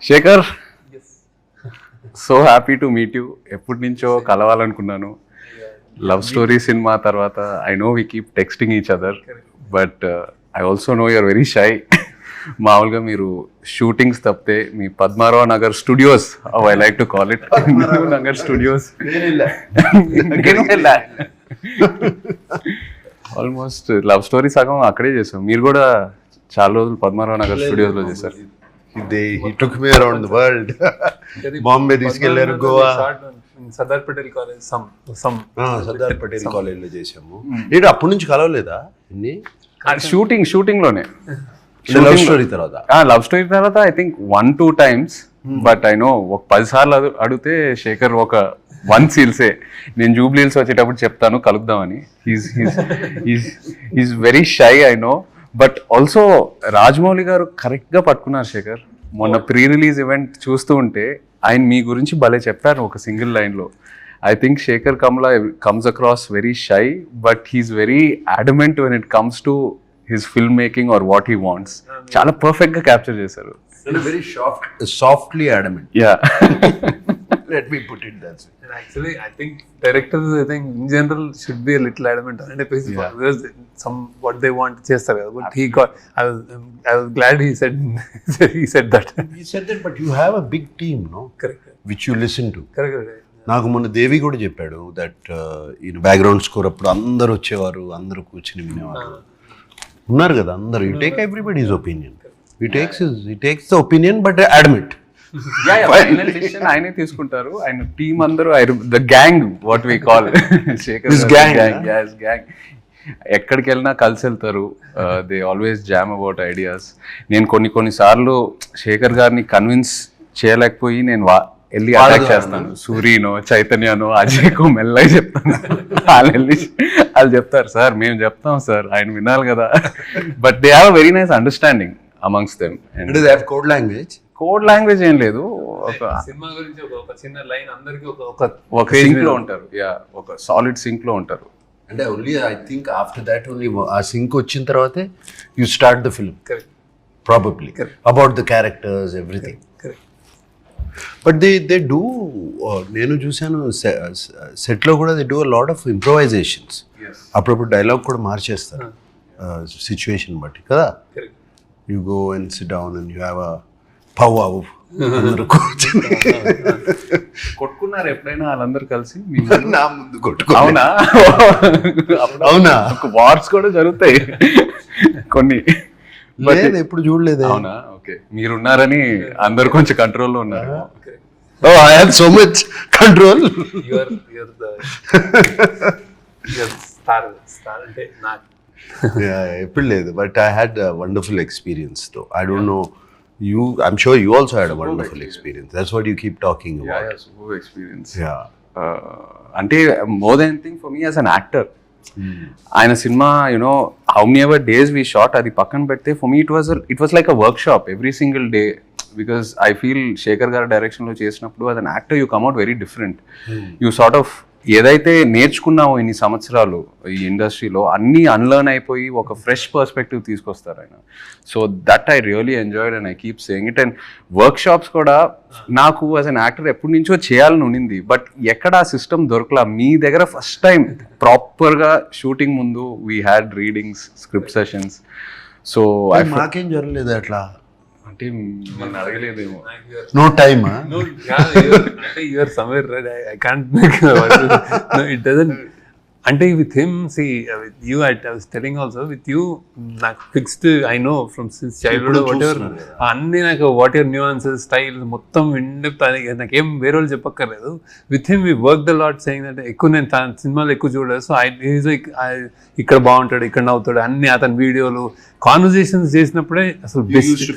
Shekhar, so happy to meet you. ఎప్పటి నుంచో కలవాలనుకున్నాను. లవ్ స్టోరీ సినిమా తర్వాత I know we keep texting each other, but I also know you're very shy. మామూలుగా మీరు షూటింగ్స్ తప్పితే మీ Padmarao Nagar studios, I like to call it Nagar studios, almost love story సగం అక్కడే చేసాం. మీరు కూడా చాలా రోజులు పద్మారావు నగర్ స్టూడియోస్ లో చేశారు. He took me around the world. Bombay తీసుకెళ్లారు, గోవా, సర్దార్ పటేల్ కాలేజ్ సర్దార్ పటేల్ కాలేజ్ లో చేసాము. ఏంటి అప్పటి నుంచి కలవలేదా? షూటింగ్ లోనే. లవ్ స్టోరీ తర్వాత I think 1-2 times, but I know ఒక 10 సార్లు అడిగితే శేఖర్ ఒక 1 సీల్సే. నేను జూబ్లీ హిల్స్ వచ్చేటప్పుడు చెప్తాను కలుద్దామని. Is very shy, I know. But also Rajamouli గారు కరెక్ట్గా పట్టుకున్నారు శేఖర్. మొన్న ప్రీ రిలీజ్ ఈవెంట్ చూస్తూ ఉంటే ఆయన మీ గురించి భలే చెప్పారు ఒక సింగిల్ లైన్లో. I think Sekhar Kammula comes across very shy, but he's very adamant when it comes to his film making or what he wants. చాలా పర్ఫెక్ట్గా క్యాప్చర్ చేశారు. Very softly adamant. Yeah, let me put it that way. And actually I think directors, I think in general should be a little adamant on it, because some what they want chestaru, but he got, I was glad he said he said that. He said that, but you have a big team, no? Correct. Which you listen to. Correct. నాకు మొన్న దేవి కూడా చెప్పాడు that ఈయన background score అప్పుడు అందరు వచ్చేవారు, అందరూ కూర్చుని వినేవారు ఉన్నారు కదా అందరు. You take everybody's opinion, he takes the opinion but admit. Final decision ఆయనే తీసుకుంటారు. ఆయన టీమ్ అందరూ, the gang what we call Sekhar gang, ఎక్కడికి వెళ్ళినా కలిసి వెళ్తారు. They always jam about ideas. నేను కొన్ని సార్లు శేఖర్ గారిని కన్విన్స్ చేయలేకపోయి నేను వెళ్ళి అటాక్ చేస్తాను. సూర్యనో చైతన్యనో అజయ్కో మెల్లగా చెప్తాను. వాళ్ళు చెప్తారు సార్ మేము చెప్తాం సార్, ఆయన వినాలి కదా. But they have very nice understanding amongst them. Code language ఏం లేదు. సినిమా గురించి ఒక చిన్న లైన్ అందరికి ఒక సింక్ లో ఉంటారు. యా, ఒక సాలిడ్ సింక్ లో ఉంటారు. అంటే only I think after that only ఆ సింక్ వచ్చిన తర్వాతే you start the film probably about the characters everything. But they do, నేను చూశాను సెట్లో కూడా they do a lot of improvisations. అప్పుడప్పుడు డైలాగ్ కూడా మార్చేస్తారు సిచ్యువేషన్ బట్టి కదా. You go and sit down and you have a కొట్టుకున్నారు ఎప్పుడైనా వాళ్ళందరూ కలిసి? నా ముందు అవునా? అవునా? వార్స్ కూడా జరుగుతాయి కొన్ని, ఎప్పుడు చూడలేదు. అవునా? ఓకే, మీరున్నారని అందరు కొంచెం కంట్రోల్లో ఉన్నారు. I have so much control. You're the star అంటే నాకు ఎప్పుడు లేదు. But I had a wonderful experience though. I don't know. I'm sure you also had a wonderful experience. That's what you keep talking about. Yeah, superb experience. Yeah. Ante more than anything for me as an actor, ఆయన cinema how many ever days we shot అది పక్కన పెడితే, for me it was like a workshop every single day, because I feel Shekhar గారి direction లో చేసినప్పుడు as an actor you come out very different. You sort of ఏదైతే నేర్చుకున్నామో ఇన్ని సంవత్సరాలు ఈ ఇండస్ట్రీలో అన్నీ అన్లర్న్ అయిపోయి ఒక ఫ్రెష్ పర్స్పెక్టివ్ తీసుకొస్తారు ఆయన. So that I really enjoyed and I keep saying it. And work shops కూడా నాకు యాజ్ అన్ యాక్టర్ ఎప్పటి నుంచో చేయాలని ఉండింది, బట్ ఎక్కడ ఆ సిస్టమ్ దొరకలా. మీ దగ్గర ఫస్ట్ టైం ప్రాపర్గా షూటింగ్ ముందు we had readings, script sessions. So మాకేం జరగలేదు అట్లా. అంటే మన అడగలేదేమో. No time. అంటే you are somewhere right. I can't make no, it doesn't. అంటే with him, see, with you I was telling also, with you నాకు fixed, I know from since childhood whatever అన్ని నాకు what your nuances, style మొత్తం in depth నాకేం వేరే వాళ్ళు చెప్పక్కర్లేదు. With him we work the lot, saying that ఎక్కువ నేను సినిమాలు ఎక్కువ చూడలేదు. సో ఈజ్ లైక్ ఇక్కడ బాగుంటాడు, ఇక్కడ నవ్వుతాడు, అన్ని అతని వీడియోలు కాన్వర్జేషన్స్ చేసినప్పుడే అసలు బెస్ట్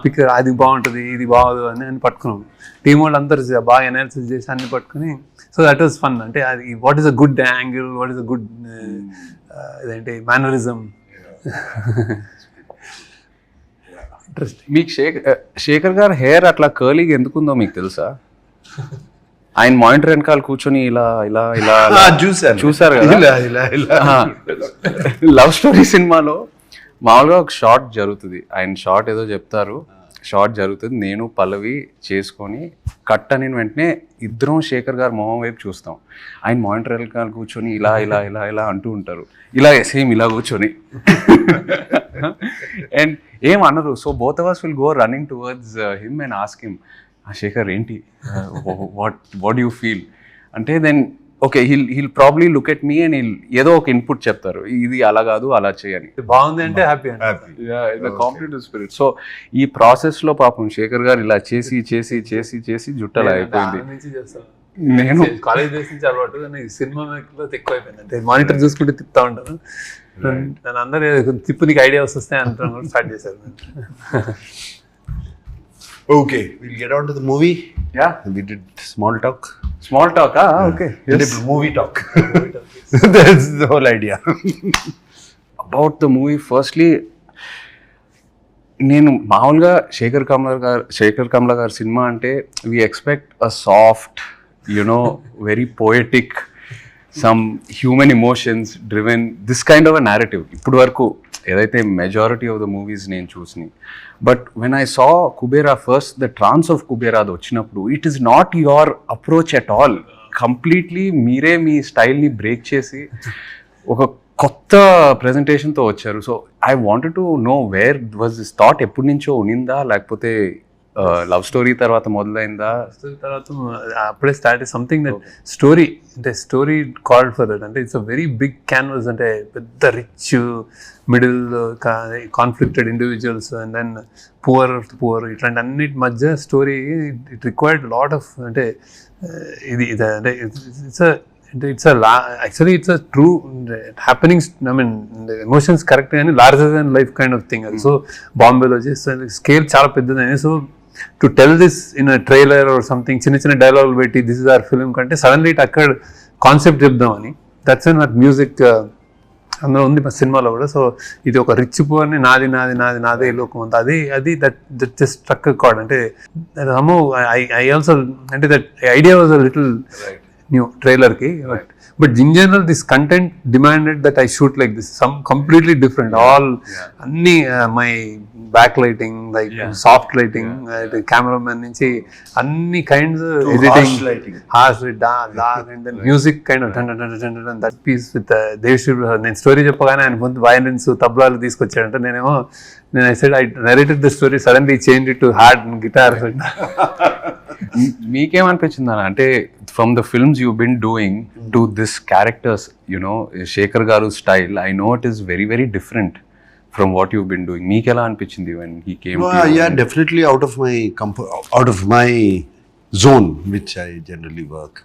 పిక్, అది బాగుంటుంది ఇది బాగోదు అని పట్టుకున్నాం. టీం వాళ్ళు అందరూ బాగా అనాలిసిస్ చేసి అన్ని పట్టుకుని, సో దట్ వాస్ ఫన్. అంటే అది what is a good angle, what is a good ఇదేంటి మేనరిజం. ఇంట్రెస్టింగ్. మీకు శేఖర్ గారు హెయిర్ అట్లా కర్లీగా ఎందుకుందో మీకు తెలుసా? ఆయన మానిటర్ వెనకాల కూర్చొని ఇలా ఇలా ఇలా చూసారు కదా. లవ్ స్టోరీ సినిమాలో మామూలుగా ఒక షార్ట్ జరుగుతుంది, ఆయన షార్ట్ ఏదో చెప్తారు, షార్ట్ జరుగుతుంది, నేను పల్లవి చేసుకొని కట్ అని వెంటనే ఇద్దరం శేఖర్ గారు మొహం వైపు చూస్తాం. ఆయన మానిటర్ వెనకాల కూర్చొని ఇలా ఇలా ఇలా ఇలా అంటూ ఉంటారు, ఇలా సేమ్ ఇలా కూర్చొని అండ్ ఏం అనరు. So both of us will go running towards him and ask him, Sekhar ఏంటి, వాట్ యూ ఫీల్ అంటే, then okay he'll probably look at me and ఏదో ఒక ఇన్పుట్ చెప్తారు, ఇది అలా కాదు అలా చేయని. బాగుంది అంటే హ్యాపీ కాంపిటేటివ్ స్పిరిట్. సో ఈ ప్రాసెస్ లో పాపం శేఖర్ గారు ఇలా చేసి చేసి చేసి చేసి జుట్టలా అయిపోయింది. నేను కాలేజ్ డేస్ నుంచి అలవాటు, సినిమా ఎక్కువ అయిపోయింది. అంటే మానిటర్ చూసుకుంటే తిప్పుతా ఉంటాను, నన్ను అందరూ తిప్పు నీకు ఐడియా వస్తాయి అంటాను, స్టార్ట్ చేశారు. Okay, we'll get on to the movie. Yeah, we did small talk. Okay, Yes. Movie talk. That's the whole idea. About the movie, firstly, నేను మామూలుగా శేఖర్ కమ్ల గారి సినిమా అంటే we expect a soft, you know, very poetic, some human emotions driven, this kind of a narrative. ఇప్పుడు వరకు ఏదైతే majority of the movies నేను చూసినాయి. But when I saw Kubera first, the trance of Kubera అది వచ్చినప్పుడు, it is not your approach at all. Completely మీరే మీ స్టైల్ని బ్రేక్ చేసి ఒక కొత్త ప్రెజెంటేషన్తో వచ్చారు. So I wanted to know where was this thought, ఎప్పటి నుంచో ఉనిందా లేకపోతే లవ్ స్టోరీ తర్వాత మొదలైందా? తర్వాత అప్పుడే స్టార్ట్ సంథింగ్ దట్ స్టోరీ, అంటే స్టోరీ కాల్డ్ ఫర్ దట్. అంటే it's a very big canvas, అంటే పెద్ద rich middle conflicted individuals and then poor ఇట్లాంటి అన్నిటి మధ్య story. It required lot of, అంటే ఇది అంటే it's actually it's a true happenings. I mean emotions correct కానీ larger than life kind of thing అది. సో బాంబేలో చేస్తే స్కేల్ చాలా పెద్దదని. So to tell this in a trailer or something, చిన్న చిన్న డైలాగులు పెట్టి దిస్ ఇస్ అవర్ ఫిల్మ్ కంటే సడన్లీ ఇట్ అక్కడ కాన్సెప్ట్ చెప్దామని, దట్స్ అండ్ మ్యూజిక్ అందులో ఉంది మా సినిమాలో కూడా. సో ఇది ఒక రిచ్ పూర్ని నాది నాది నాది నాదే లోకం అంతా, అది దట్ జస్ట్ స్ట్రక్ కార్డ్. అంటే ఐ ఆల్సో, అంటే that idea was a little new ట్రైలర్కి. But in general this content demanded that I shoot like this, some completely different. All అన్ని my back lighting, like soft lighting, cameraman నుంచి అన్ని kinds, editing, harsh dark and then music kind of that piece with Devi Sri. నేను story చెప్పగానే ఆయన ముందు violins తబలాలు తీసుకొచ్చాడంటే నేను I said I narrated the story, suddenly change it to hard guitar. మీకేమనిపించింది అన్న, అంటే from the films you been doing to this characters, you know, Shekhar గారు style, I know it is very very different from what you've been doing. మీకు ఎలా అనిపించింది when he came to you? Yeah, definitely out of my zone which I generally work.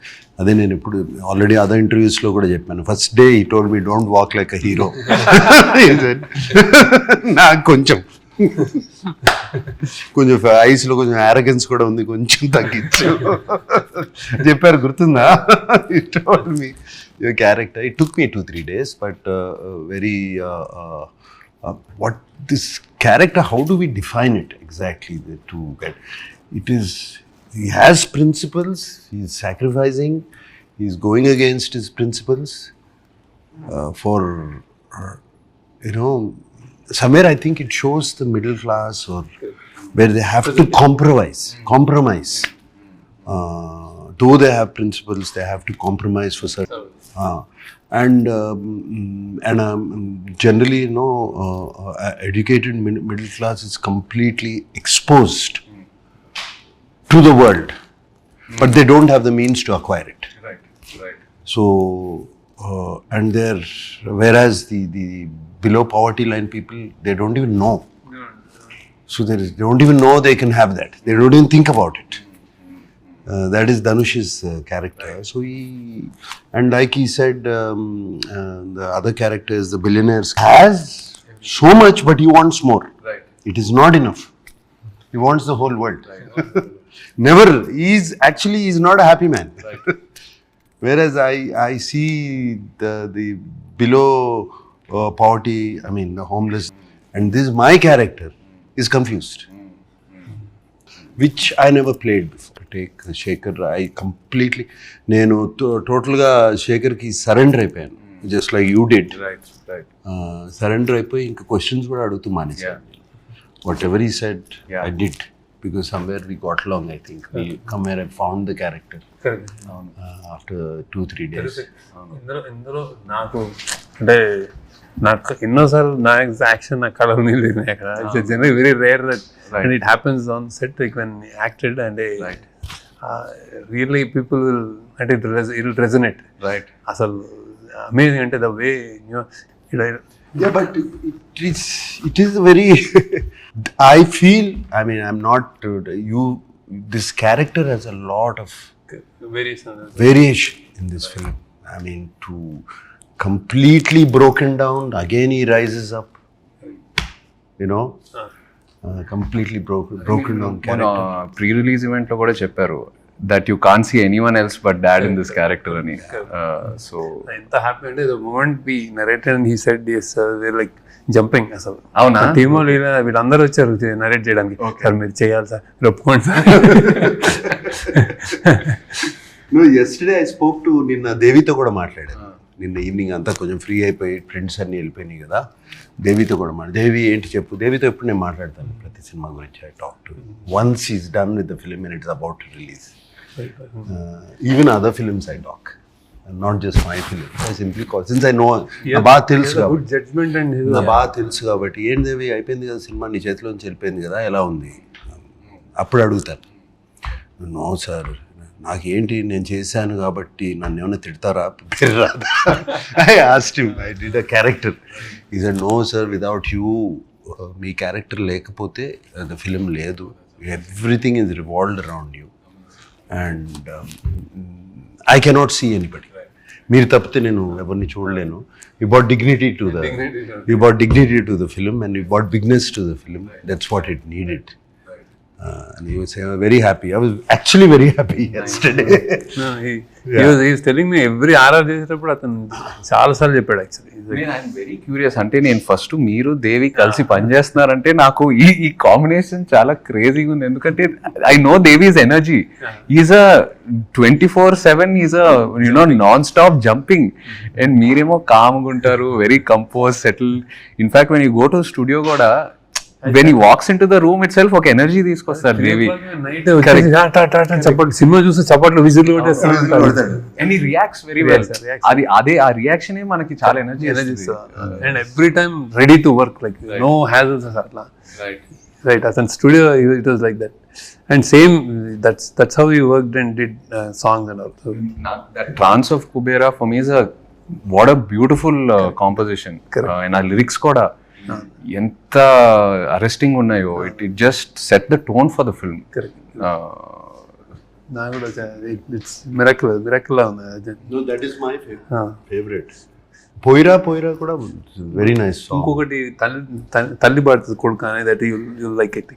అదే నేను ఇప్పుడు already other ఇంటర్వ్యూస్లో కూడా చెప్పాను. First day he told me don't walk like a hero. నాకు కొంచెం ఐస్లో కొంచెం arrogance కూడా ఉంది, కొంచెం తగ్గించు చెప్పారు, గుర్తుందా? He told me your character, it took me 2-3 days, but very what this character, how do we define it exactly to get it? Is he has principles, he is sacrificing, he is going against his principles for you know, somewhere I think it shows the middle class, or where they have to compromise though they have principles, they have to compromise for certain and generally, you know, educated middle class is completely exposed to the world, but they don't have the means to acquire it. Right. So and whereas the below poverty line people, they don't even know. So they don't even know they can have that. They don't even think about it. That is Dhanush's character. So and like he said, the other character is the billionaire, has so much, but he wants more. Right. It is not enough. He wants the whole world. Never. He's not a happy man. Right. Whereas I see the below poverty, I mean the homeless, and this my character is confused, which I never played before. Take Sekhar, I completely, నేను టోటల్గా శేఖర్కి surrender అయిపోయాను, just like you did. Right. Surrender అయిపోయి ఇంకా questions కూడా అడుగుతూ మానేసాను. whatever he said, Yeah. I did. Because somewhere we got along, I think. We come here and found the character after 2-3 days. ఇందులో నాకు అంటే నాకు ఎన్నోసార్లు నా యాక్షన్ నా కళలు లేదు అక్కడ general very rare that and it happens on set like when acted and really people will అంటే ఇట్ విల్ రెజనేట్ రైట్ అసలు అమేజింగ్ అంటే the way Yeah, but it is very. I feel. I mean, I'm not. This character has a lot of variation in this film. I mean, to completely broken down. Again, he rises up. You know, completely broken down character. Pre-release event lo kuda chepparu that you can't see anyone else but dad in this character ani. So ఎంత happy అంటే the moment we narrated and he said yes they like jumping అసలు అవునా team వీళ్ళందరూ వచ్చారు narrate చేయడానికి sir మీరు చేయాలి sir మీరు ఒప్పుకోండి sir. No, yesterday I spoke to నిన్న దేవితో కూడా మాట్లాడాను. నిన్న ఈవినింగ్ అంతా కొంచెం ఫ్రీ అయిపోయి ఫ్రెండ్స్ అన్నీ వెళ్ళిపోయినాయి కదా, దేవితో కూడా దేవి ఏంటి చెప్పు, దేవితో ఎప్పుడు నేను మాట్లాడతాను ప్రతి సినిమా గురించి. I talk to once is done with the film and it's about to release. Even other films I talk, not just my film. I simply call, since I know బాగా తెలుసు గుడ్ జడ్జ్మెంట్ అండ్ బాగా తెలుసు కాబట్టి, ఏంటి దేవి అయిపోయింది కదా cinema, నీ చేతిలోంచి వెళ్ళిపోయింది కదా, ఎలా ఉంది అప్పుడు అడుగుతాను. నో సార్, నాకేంటి నేను చేశాను కాబట్టి నన్ను ఏమైనా తిడతారా, పేరు రాదా. I asked him, I did a character. He said no sir, without you, మీ క్యారెక్టర్ లేకపోతే ద ఫిలిం లేదు. Everything is revolved around you and I cannot see anybody. మీరు తప్పితే నేను ఎవరిని చూడలేను. You bought dignity to the film and you bought bigness to the film. That's what it needed. And he was very happy. I was actually very happy yesterday. No, he was telling me every RR చేసేటప్పుడు అతను చాలా సార్లు చెప్పాడు. Actually I'm very curious. అంటే నేను first మీరు దేవి కలిసి పనిచేస్తున్నారంటే నాకు ఈ కాంబినేషన్ చాలా క్రేజీగా ఉంది. ఎందుకంటే I know Devi's energy. Is a 24/7 is a non stop jumping and మీరేమో కామ్గా ఉంటారు, very compose, settle. In fact when you go to studio కూడా when he walks into the room itself ఒక ఎనర్జీ తీసుకొస్తారు దేవి. చప్పట్లు సినిమా చూస్తే చప్పట్లు whistle and he reacts very well. అదే ఆ రియాక్షన్ మనకి చాలా energy and every time ready to work like no hassles అట్లా. రైట్ అతని studio it was like that and same that's how you worked and did songs and all. that trance of Kuberaa for me is what a beautiful composition. And ఆ lyrics కూడా ఎంత arresting ఉన్నాయో. It just set the tone for the film. నాకు కూడా it's miracle లా ఉంది. No, that is my favorite. పోయిరా కూడా very nice song. ఇంకొకటి తల్లి పాడుతుంది కొడుకు అనేది, దట్ యు లైక్ ఇట్.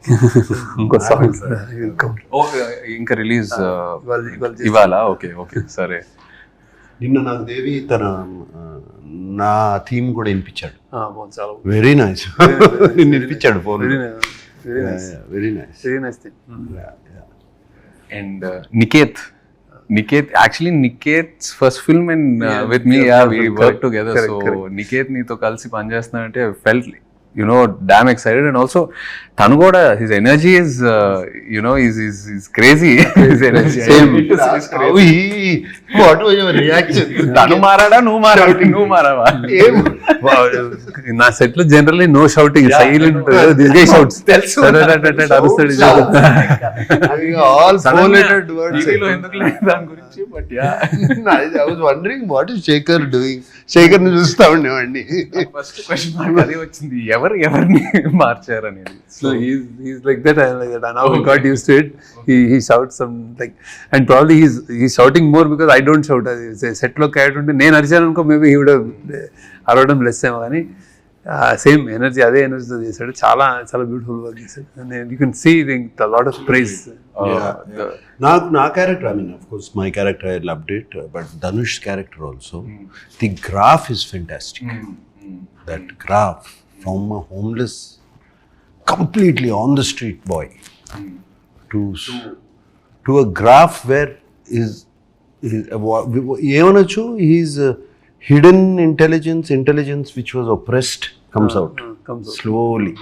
ఇంకో సాంగ్ ఇంకా రిలీజ్ ఇవాళ. ఓకే సరే. నిన్న నాకు దేవి నా థీమ్ కూడా వినిపించాడు. చాలా వెరీ నైస్. నిన్ను వినిపించాడు phone. Very nice thing. And Niket, actually Niket's first film and with me, we worked together. Niket నీతో కలిసి పనిచేస్తున్నానంటే I felt damn excited. And also tanu kuda, his energy is is crazy. His energy what was your reaction? tanu marada nu marava. నా set లో generally no shouting, silent. This guy shouts తెలుసు all four lettered words. టీవీలో ఎందుకు లేదు దాని గురించి. But I was wondering what is Sekhar doing. Sekhar ని చూస్తా ఉండేవాడిని. ఫస్ట్ క్వశ్చన్ మార్క్ అదే వచ్చింది, ఎవరిని మార్చారు అనేది. So he's like that. I like that. And now he got used to it. He shouts some like, and probably he's shouting more because I don't shout. Set lo character unte నేను అరిచాను అనుకో, maybe he would have అరవడం less ఏమో, కానీ same energy, అదే ఎనర్జీతో చేశాడు. చాలా beautiful work చేశాడు. And you can see a lot of praise. నా character, I mean, of course my character I loved it, but Dhanush's character also, the graph is fantastic. That graph from a homeless, completely on the street boy to a graph where ఏమనొచ్చు, his hidden intelligence which was oppressed comes out slowly.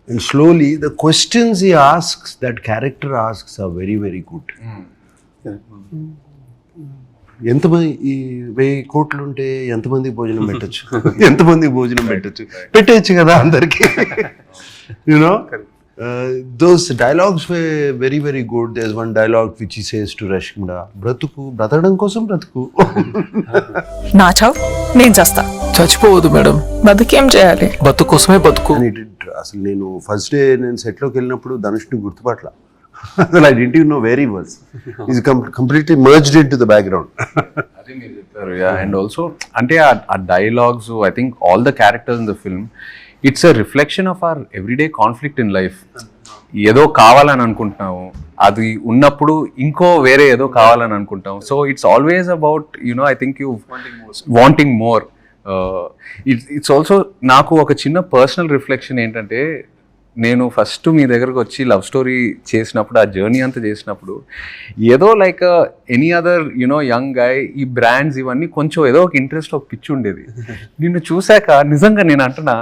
And slowly the questions he asks, that character asks, are very, very good. ఎంతమంది ఈ 1000 కోట్లు ఉంటే ఎంతమందికి భోజనం పెట్టచ్చు, ఎంతమందికి భోజనం పెట్టచ్చు, పెట్టచ్చు కదా అందరికి. You know those dialogues were very, very good. There's one dialogue which he says to Rashmida, బ్రతకడం కోసం బ్రతుకు. నా చావు నేను చేస్తా. చచ్చిపోవద్దు మేడం, బతుకేం చేయాలి? బతుకు కోసమే బతుకు. అసలు నేను ఫస్ట్ డే నేను సెట్లోకి వెళ్ళినప్పుడు ధనుష్ని గుర్తుపట్ల. అసలు I didn't even know where he was. He's completely merged into the background. అదే మీరు చెప్పారు. అండ్ ఆల్సో అంటే ఆ dialogues, I think all the characters in the film, it's a reflection of our everyday conflict in life. ఏదో కావాలని అనుకుంటున్నాము, అది ఉన్నప్పుడు ఇంకో వేరే ఏదో కావాలని అనుకుంటాం. So it's always about I think you wanting more. It's also నాకు ఒక చిన్న పర్సనల్ రిఫ్లెక్షన్ ఏంటంటే, నేను ఫస్ట్ మీ దగ్గరకు వచ్చి లవ్ స్టోరీ చేసినప్పుడు, ఆ జర్నీ అంతా చేసినప్పుడు, ఏదో like any other young guy, ఈ బ్రాండ్స్ ఇవన్నీ కొంచెం ఏదో ఒక ఇంట్రెస్ట్, ఒక పిచ్చి ఉండేది. నిన్ను చూశాక నిజంగా నేను అంటున్నా,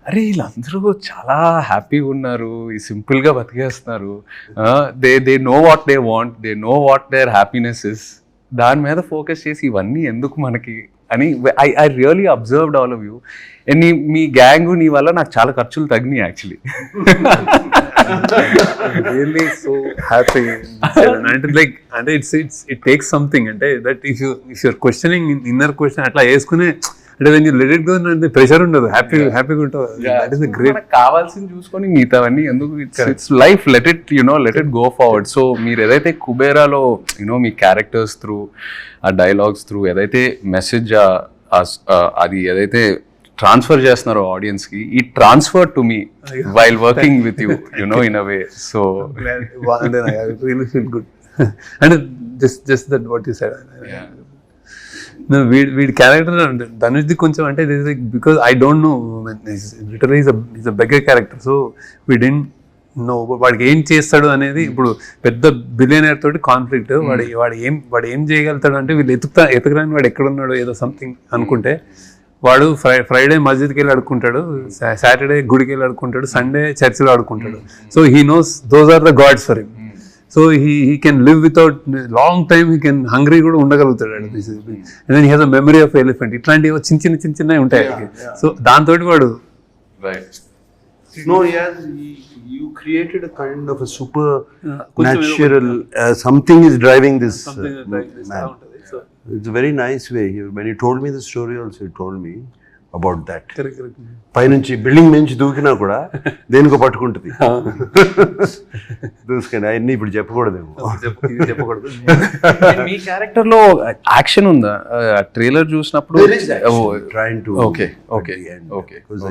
అరే వీళ్ళందరూ చాలా హ్యాపీగా ఉన్నారు, ఈ సింపుల్గా బతికేస్తున్నారు, they know what they want, they know what their happiness is. దాని మీద ఫోకస్ చేసి ఇవన్నీ ఎందుకు మనకి అని I really observed all of you. And మీ గ్యాంగ్ నీ వల్ల నాకు చాలా ఖర్చులు తగ్గినాయి యాక్చువల్లీ. Really so happy. అంటే లైక్ అంటే ఇట్ టేక్స్ సంథింగ్. అంటే that if you're questioning inner question అట్లా వేసుకునే, అంటే when you let it go అంటే ప్రెషర్ ఉండదు, హ్యాపీగా ఉంటావు. That is great. కావాల్సింది చూసుకొని మిగతావన్నీ ఎందుకు, it's life, let it go forward. So మీరు ఏదైతే కుబేరాలో మీ క్యారెక్టర్స్ త్రూ, ఆ డైలాగ్స్ త్రూ ఏదైతే మెసేజ్ అది ఏదైతే ట్రాన్స్ఫర్ చేస్తున్నారో ఆడియన్స్ కి, ఈ ట్రాన్స్ఫర్ టు మీ while working with you in a way. So really feel good. అంటే just that what you said. వీడి క్యారెక్టర్ ధనుష్ది కొంచెం అంటే because I don't know, literally is a beggar character. So we don't know వాడికి ఏం చేస్తాడు అనేది. ఇప్పుడు పెద్ద బిలియనర్ తోటి కాన్ఫ్లిక్ట్, వాడు ఏం చేయగలుగుతాడు అంటే, వీళ్ళు ఎతకరాని వాడు ఎక్కడున్నాడు ఏదో సంథింగ్ అనుకుంటే, వాడు ఫ్రైడే మస్జిద్కి వెళ్ళి అడుక్కుంటాడు, సాటర్డే గుడికి వెళ్ళి అడుక్కుంటాడు, సండే చర్చిలో అడుక్కుంటాడు. So he knows those are the gods for him. So he can live without long time, he can hungry కూడా ఉండగలుగుతాడు. And then he has a memory of elephant. ఇట్లాంటివి చిన్న ఉంటాయి. సో దాంతో వాడు No, you created a kind of a supernatural something is driving this man. It's a very nice way. When he told me the story also, he told me about that. పైనుంచి building నుంచి దూకినా కూడా దేనికో పట్టుకుంటుంది. దూసుకొని అవన్నీ ఇప్పుడు చెప్పకూడదేమో. మీ character లో action ఉందా? ట్రైలర్ చూసినప్పుడు trying to okay because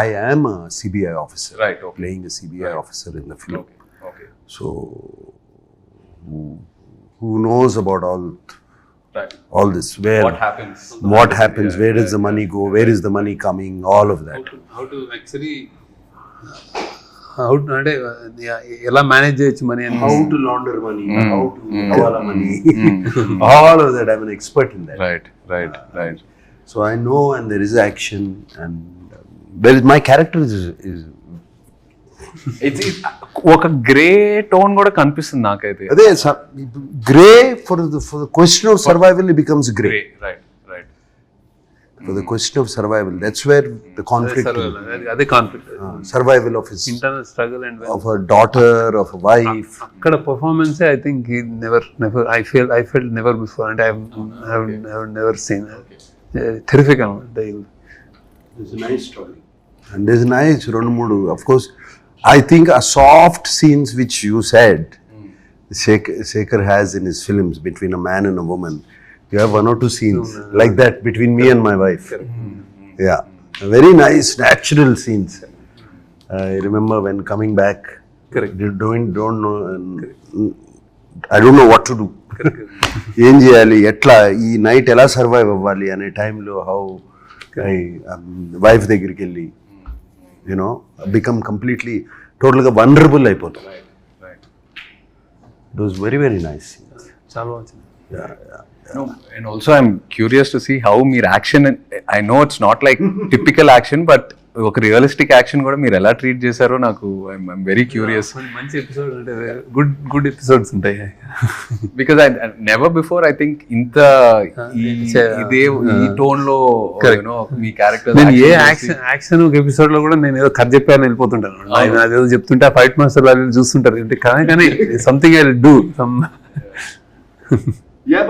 I am a CBI officer, right, playing a CBI officer in the film. Okay. So who knows about all this, where what happens, where does the money go, where is the money coming, all of that. How to actually అంటే ఎలా manage చేయొచ్చు money, how to launder money, how to hawala money, all of that. I'm an expert in that. Right. So I know, and there is action, and there is my character is ఒక grey tone కూడా కనిపిస్తుంది నాకైతే. అదే grey for the question of survival it becomes grey. Right For the question of survival, that's where the conflict, అదే conflict, survival of his internal struggle and of a daughter, of a wife. అక్కడ performance I think never I felt never before, and I have never seen terrific అన్నమాట. There's a nice story, and there's a nice రెండు మూడు, of course. I think a soft scenes which you said Sekhar has in his films between a man and a woman. You have one or two scenes like that between me and my wife. Yeah, very nice natural scenes. I remember when coming back, don't know, I don't know what to do. ఏం చేయాలి, ఎట్లా ఈ night ఎలా survive అవ్వాలి అనే టైంలో how wife దగ్గరికి వెళ్ళి become completely totally vulnerable అయిపోతాం. It was very, very nice. చాలా బాగుంది. No, and also I'm curious to see how meer action, I know it's not like typical action, but ఒక రియలిస్టిక్ యాక్షన్ కూడా మీరు ఎలా treat చేశారో నాకు ఐఎమ్ వెరీ క్యూరియస్. మంచి ఎపిసోడ్ అంటే గుడ్ ఎపిసోడ్స్ ఉంటాయి. Because I never before I think ఇంత ఇదే ఈ టోన్ లో మీ క్యారెక్టర్ నేను ఏ యాక్షన్ ఒక ఎపిసోడ్ లో కూడా నేను ఏదో కథ చెప్పాను వెళ్ళిపోతుంటాను. అదేదో చెప్తుంటే ఆ ఫైట్ మాస్టర్ వాళ్ళు చూస్తుంటారు అంటే కానీ something I do some.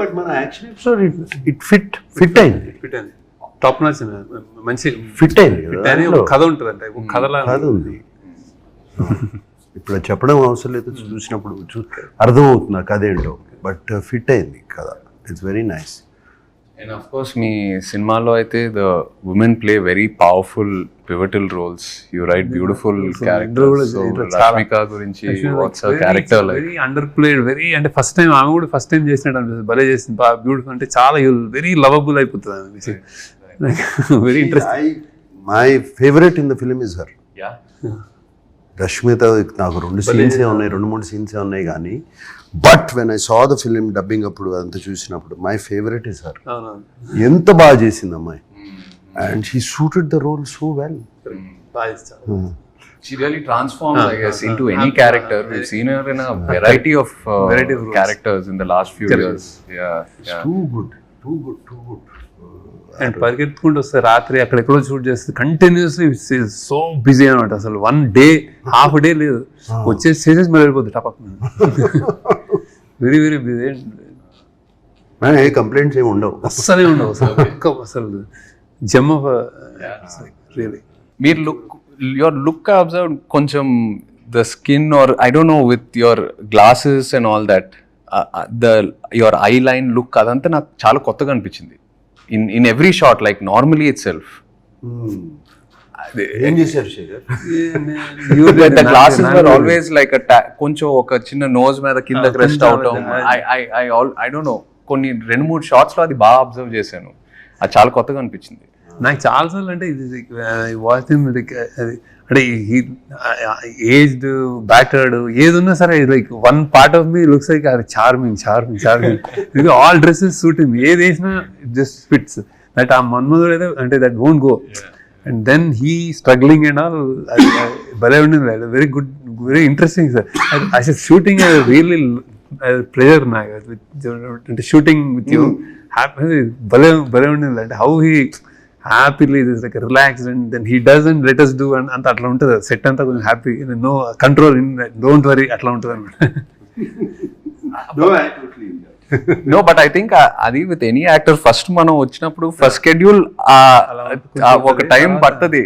But మన యాక్షన్ ఎపిసోడ్ ఇట్ ఫిట్ అయింది. టాప్ నాచ్ మంచి ఫిట్ అయింది ఒక కథ ఉంటుంది అంటే ఒక కథలా కథ ఉంది. ఇప్పుడు చెప్పడం అవసరం లేదు, చూసినప్పుడు అర్థమవుతుంది ఆ కథ ఏంటో. బట్ ఫిట్ అయింది కథ. It's very nice. And of course మీ సినిమాలో అయితే the women play very powerful pivotal roles. You write beautiful characters. Rashmika గురించి what's her character like? Very under played, very అంటే ఫస్ట్ టైం ఆమె కూడా ఫస్ట్ టైం చేసినట్టు అనిపిస్తుంది. భలే చేసింది, బాగా బ్యూటిఫుల్ అంటే చాలా వెరీ లవబుల్ అయిపోతుంది ఆమె. Very interesting. My favourite in the film is her. Yeah. Rashmita నాకు 2 సీన్సే ఉన్నాయి, 2-3 సీన్సే ఉన్నాయి కానీ but when I saw the film dubbing అప్పుడు అంతా చూసినప్పుడు మై ఫేవరెట్ ఇస్ హర్. ఎంత బాగా చేసింది అమ్మాయి. And she suited the role so well. She really transforms, I guess, into any character. We've seen her in a variety of characters in the last few years. Yeah. Too good. And పరిగెత్తుకుంటూ వస్తే రాత్రి అక్కడెక్కడో shoot చేస్తే continuously so busy అనమాట. అసలు 1 day half day లేదు, వచ్చేసి చేసేసి మళ్ళీ వెళ్ళిపోతుంది టపక్. Very very busy. ఏ కంప్లైంట్స్ ఏమి ఉండవు, అస్సలే ఉండవు అసలు జమ్ ఆఫ్ రియలీ. మీరు your look I observed కొంచెం the skin or I don't know with your glasses and all that your eye line look అదంతా నాకు చాలా కొత్తగా అనిపించింది in every shot, like normally itself. ఏం చేశారు Shekhar? The glasses were always like కొంచెం ఒక చిన్న నోజ్ మీద కిందకి రెస్ట్ అవటం. I don't know, కొన్ని 2-3 షాట్స్ లో అది బాగా అబ్జర్వ్ చేశాను. అది చాలా కొత్తగా అనిపించింది నాకు చాలాసార్లు. అంటే ఇది వాచ్ అంటే ఏజ్డ్ బ్యాటర్డ్ ఏది ఉన్నా సరే లైక్ వన్ పార్ట్ ఆఫ్ మీ లుక్స్ లైక్ అది charming. All dresses suit him, ఏది వేసినా ఇట్ జస్ట్ ఫిట్స్. దట్ ఆ మన్మధుడు అయితే అంటే that won't go. And then he struggling and all భలే ఉండింది. Very good, very interesting sir. అసలు షూటింగ్ రియల్లీ ప్రెజర్ నాకు అంటే షూటింగ్ విత్ యూ హ్యాపీ భలే ఉండింది. అంటే how he happily this like relaxed and then he doesn't let us do అంత అట్లా ఉంటుంది. సెట్ అంతా కొంచెం happy, no control, don't worry అట్లా ఉంటుంది అనమాట. నో బట్ ఐ థింక్ అది విత్ ఎనీ యాక్టర్ ఫస్ట్ మనం వచ్చినప్పుడు ఫస్ట్ షెడ్యూల్ ఒక టైం పడుతుంది.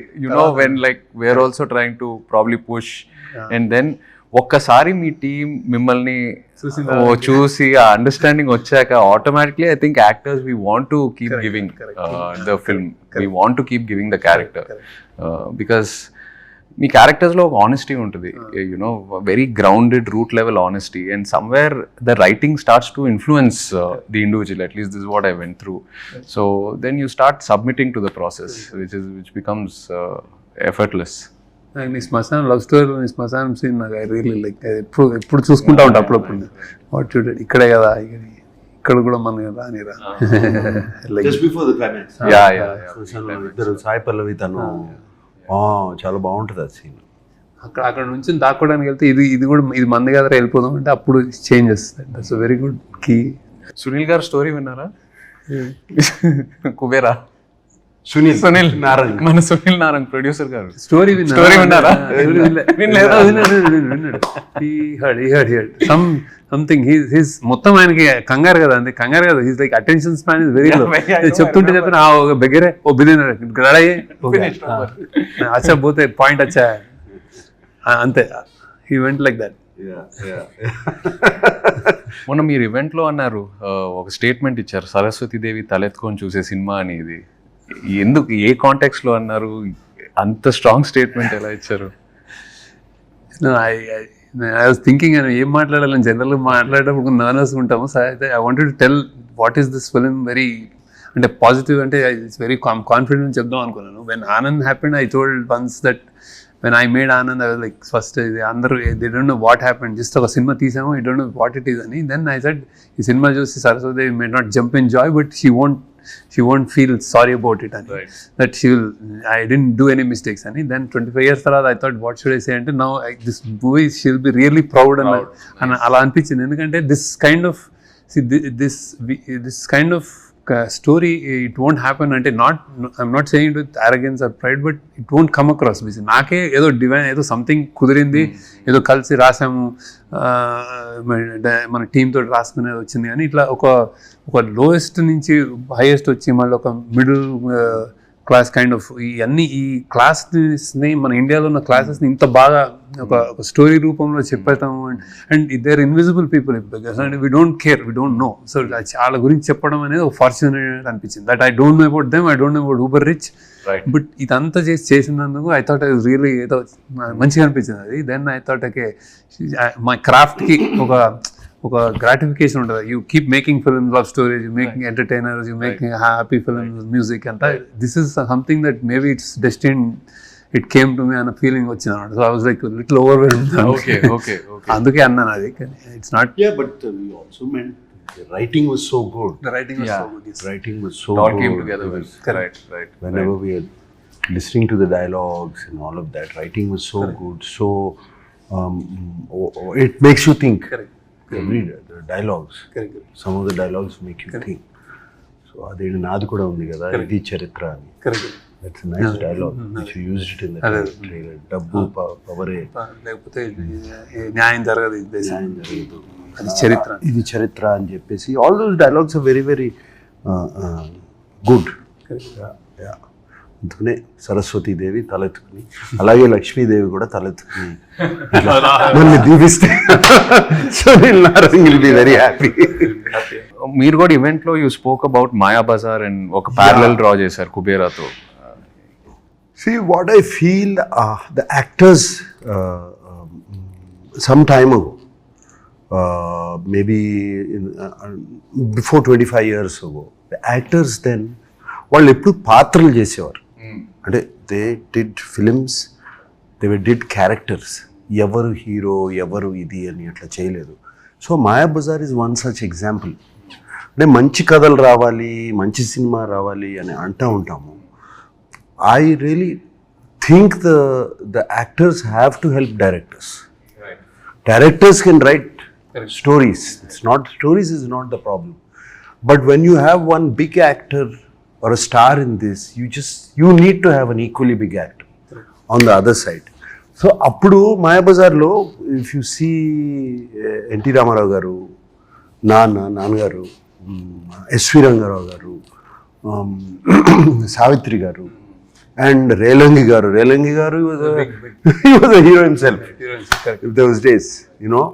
When like we're also trying to probably push and then ఒక్కసారి మీ టీం మిమ్మల్ని చూసి ఆ అండర్స్టాండింగ్ వచ్చాక automatically I think actors we want to keep giving the film, we want to keep giving the character because మీ క్యారెక్టర్స్లో ఒక honesty ఉంటుంది, very grounded root level honesty, and somewhere the writing starts to influence the individual. At least this is what I went through. So then you start submitting to the process which becomes effortless. నీ శ్మశానం love స్టోరీలో నీ శ్మశానం scene నాకు I really like ఎప్పుడు చూసుకుంటా ఉంటా అప్పుడప్పుడు. వాట్ చూడండి ఇక్కడే కదా, ఇక్కడ కూడా మన రానిరా ఇద్దరు సాయి పల్లవి తను చాలా బాగుంటుంది ఆ సీన్. అక్కడ నుంచి దాక్కోవడానికి వెళ్తే ఇది కూడా ఇది మంది కదా వెళ్ళిపోదాం అంటే అప్పుడు చేంజ్ చేస్తుంది. That's very good key. Sunil garu story విన్నారా? కుబేరా సునీల్ నారాయణ, మన సునీల్ నారాయణ ప్రొడ్యూసర్ గారు స్టోరీ విన్నారా? సంథింగ్ హీస్ మొత్తం ఆయనకి కంగారు కదా, అంతే కంగారు కదా. He's like attention span is very low. చెప్తుంటే చెప్తున్నా ఓ బెగ్గరే ఓ బిలియనర్ గడయ్యే అచ్చా పోతే పాయింట్ వచ్చా అంతే. He went like that. మొన్న మీరు ఈవెంట్లో అన్నారు, ఒక స్టేట్మెంట్ ఇచ్చారు, సరస్వతీదేవి తలెత్తుకొని చూసే సినిమా అని. ఇది ఎందుకు, ఏ కాంటెక్స్ట్ లో అన్నారు? అంత స్ట్రాంగ్ స్టేట్మెంట్ ఎలా ఇచ్చారు? ఐ వాజ్ థింకింగ్ ఏం మాట్లాడాలని జనరల్గా మాట్లాడేటప్పుడు నర్వస్ ఉంటాము. సో అయితే I wanted to tell what is this film very అంటే పాజిటివ్, అంటే ఇట్స్ వెరీ కాన్ఫిడెంట్ చెప్దాం అనుకున్నాను. When Anand happened I told once that when I made Anand, I was like, first they don't know what happened, just ఒక cinema తీసాము, you don't know what it is అని. Then I said, ఈ cinema చూసి Saraswati may not jump in joy, but she won't she won't feel sorry about it and that I didn't do any mistakes and then 25 years tarvata I thought what should I say ante now this movie she'll be really proud and ala anpichindi endukante this kind of this kind of story it won't happen ante I'm not saying it with arrogance or pride but it won't come across because naake edo divine edo something kudirindi edo kalsi rasamu మన team తోటి రాసుకునేది వచ్చింది కానీ ఇట్లా ఒక lowest నుంచి highest వచ్చి మళ్ళీ ఒక మిడిల్ క్లాస్ కైండ్ ఆఫ్ ఈ క్లాస్ని మన ఇండియాలో ఉన్న క్లాసెస్ని ఇంత బాగా ఒక స్టోరీ రూపంలో చెప్పేస్తాము and they're invisible people and we don't care we don't know so వాళ్ళ గురించి చెప్పడం అనేది ఒక ఫార్చునేట్ అనిపించింది that I don't know about them I don't know about uber rich but ఇదంతా చేసినందుకు ఐ థాట్ ఐ రియలీ ఏదో మంచిగా అనిపించింది అది then I thought okay my క్రాఫ్ట్కి ఒక గ్రాటిఫికేషన్ ఉంటుంది you keep making films love stories you making entertainers you making happy films music అంతా this is something that maybe it's destined it came to me అన్న feeling వచ్చింది అనమాట so I was like little overwhelmed అందుకే అన్నాను అది it's not but we also meant the writing was so good. The writing was so good. Yes. Writing was so it all good. came together well. Right. Whenever we are listening to the dialogues and all of that, writing was so good. So it makes you think. Correct. Every the dialogues. Correct. Some of the dialogues make you think. So ade naadu kuda undi kada idi charitra ani. Correct. That's a nice dialogue which you used it in the trailer. Dabbu pavare లేకపోతే న్యాయం జరగదు దేశం అది చరిత్ర ఇది చరిత్ర అని చెప్పేసి all those dialogues are very very good. అందుకనే సరస్వతీదేవి తలెత్తుకుని అలాగే లక్ష్మీదేవి కూడా తలెత్తుకుని నన్ను దీవిస్తే విల్ బి వెరీ హ్యాపీ. మీరు కూడా ఈవెంట్లో you spoke about Maya Bazar and ఒక ప్యారలల్ డ్రా చేశారు కుబేరాతో. See what I feel, the actors some time ago, maybe before 25 years ago, the actors then వాళ్ళు ఎప్పుడు పాత్రలు చేసేవారు అంటే they did films they did characters ఎవరు హీరో ఎవరు ఇది అని అట్లా చేయలేదు. So Maya Bazar is one such example. అంటే మంచి కథలు రావాలి మంచి సినిమా రావాలి అని అంటూ ఉంటాము. I really think the actors have to help directors. Right. Directors can write stories. Stories is not the problem. But when you have one big actor or a star in this, you need to have an equally big actor on the other side. So appudu Maya Bazaar lo if you see N.T. Ramarao garu, Nannagaru, S.V. Rangarao garu, Savitri garu, and Relangi garu he was a hero himself. If those days, you know,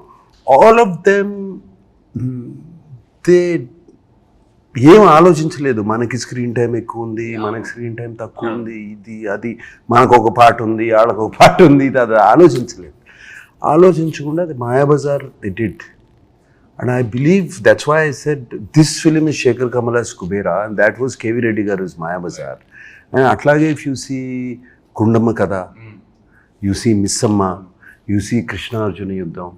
all of them they ఏం ఆలోచించలేదు. మనకి screen time ఎక్కువ ఉంది, మనకి screen time తక్కువ ఉంది, ఇది అది, మనకు ఒక పాట ఉంది, వాళ్ళకు ఒక పాట ఉంది, ఇది అది ఆలోచించలేదు. ఆలోచించకుండా అది Mayabazar they did. And I believe that's why I said this film is Sekhar Kammula's Kuberaa and that was KV Reddy garu is Mayabazar. And అట్లాగే if you see Gundamma Katha, you see Missamma, you see Krishnarjuna Yuddham,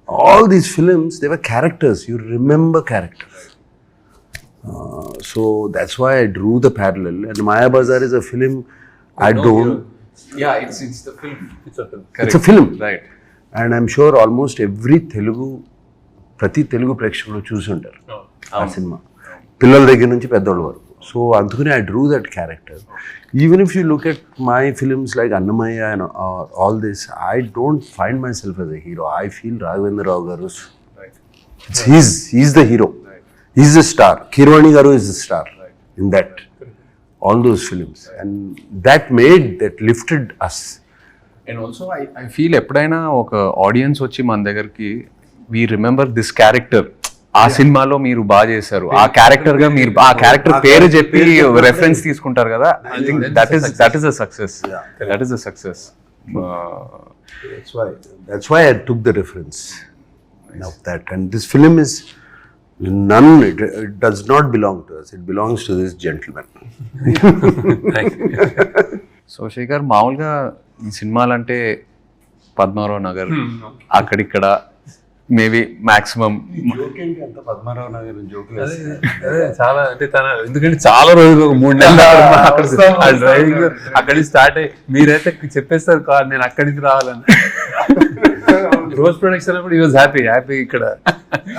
all these films, they were characters. You remember characters. So that's why I drew the parallel. And Maya Bazaar is a film I don't... Yeah, it's the film. It's a film. Correct. It's a film. Right. And I'm sure almost every ప్రతి తెలుగు ప్రేక్షకులు చూసి ఉంటారు ఆ cinema, పిల్లల దగ్గర నుంచి పెద్దోళ్ళ వరకు. సో అందుకని I drew that character. Even if you look at my films like Annamaya and all this, I don't find myself as a hero. I feel Raghavendra Rao garu, he's the hero. Right. He's the star. Kirwani garu is the star in that. All those films. And that lifted us. And also I feel ఎప్పుడైనా ఒక audience వచ్చి మన దగ్గరికి we remember this character. ఆ సినిమాలో మీరు బాగా చేశారు, ఆ క్యారెక్టర్ గా మీరు ఆ క్యారెక్టర్ పేరు చెప్పి రెఫరెన్స్ తీసుకుంటారు కదా. I think that is a success. That is a success. That's why I took the reference of that. And this film is it does not belong to us. It belongs to this gentleman. So Sekhar, మామూలుగా ఈ సినిమాలంటే పద్మారావు నగర్ అక్కడిక్కడ maybe maximum. Padmarao Nagar జోకులు అదే చాలా అంటే తన ఎందుకంటే చాలా రోజులు ఒక 3 నెలలు అక్కడ డ్రైవింగ్ అక్కడి నుంచి స్టార్ట్ అయ్యి మీరైతే చెప్పేస్తారు కాదు నేను అక్కడి నుంచి రావాలని. పోస్ట్ ప్రొడక్షన్ అప్పుడు ఈ వాజ్ హ్యాపీ ఇక్కడ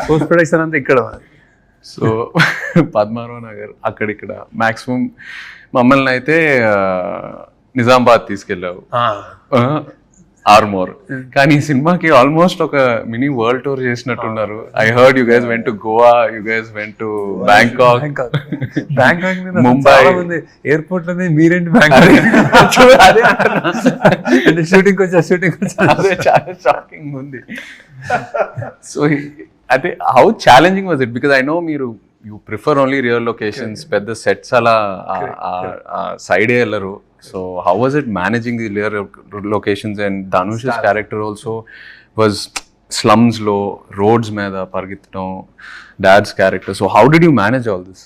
పోస్ట్ ప్రొడక్షన్ అంతా ఇక్కడ. సో పద్మారావు నగర్ అక్కడిక్కడ మాక్సిమం మమ్మల్ని అయితే నిజామాబాద్ తీసుకెళ్ళావు ఆర్మోర్. కానీ ఈ సినిమాకి ఆల్మోస్ట్ ఒక మినీ వరల్డ్ టూర్ చేసినట్టున్నారు. I heard you guys went to Goa, you guys went to Bangkok, Mumbai. Airport లోనే మీరేంటి బ్యాంకాక్ అదే అంటే షూటింగ్ వచ్చా అదే చాలా షాకింగ్ ఉంది. సో అయితే how challenging was it? Because I know మీరు you prefer only real locations, పెద్ద సెట్స్ అలా సైడే వెళ్ళరు. So how was it managing the real locations? And Dhanush's character also was slums lo, roads meeda pargittam, dad's character. So how did you manage all this?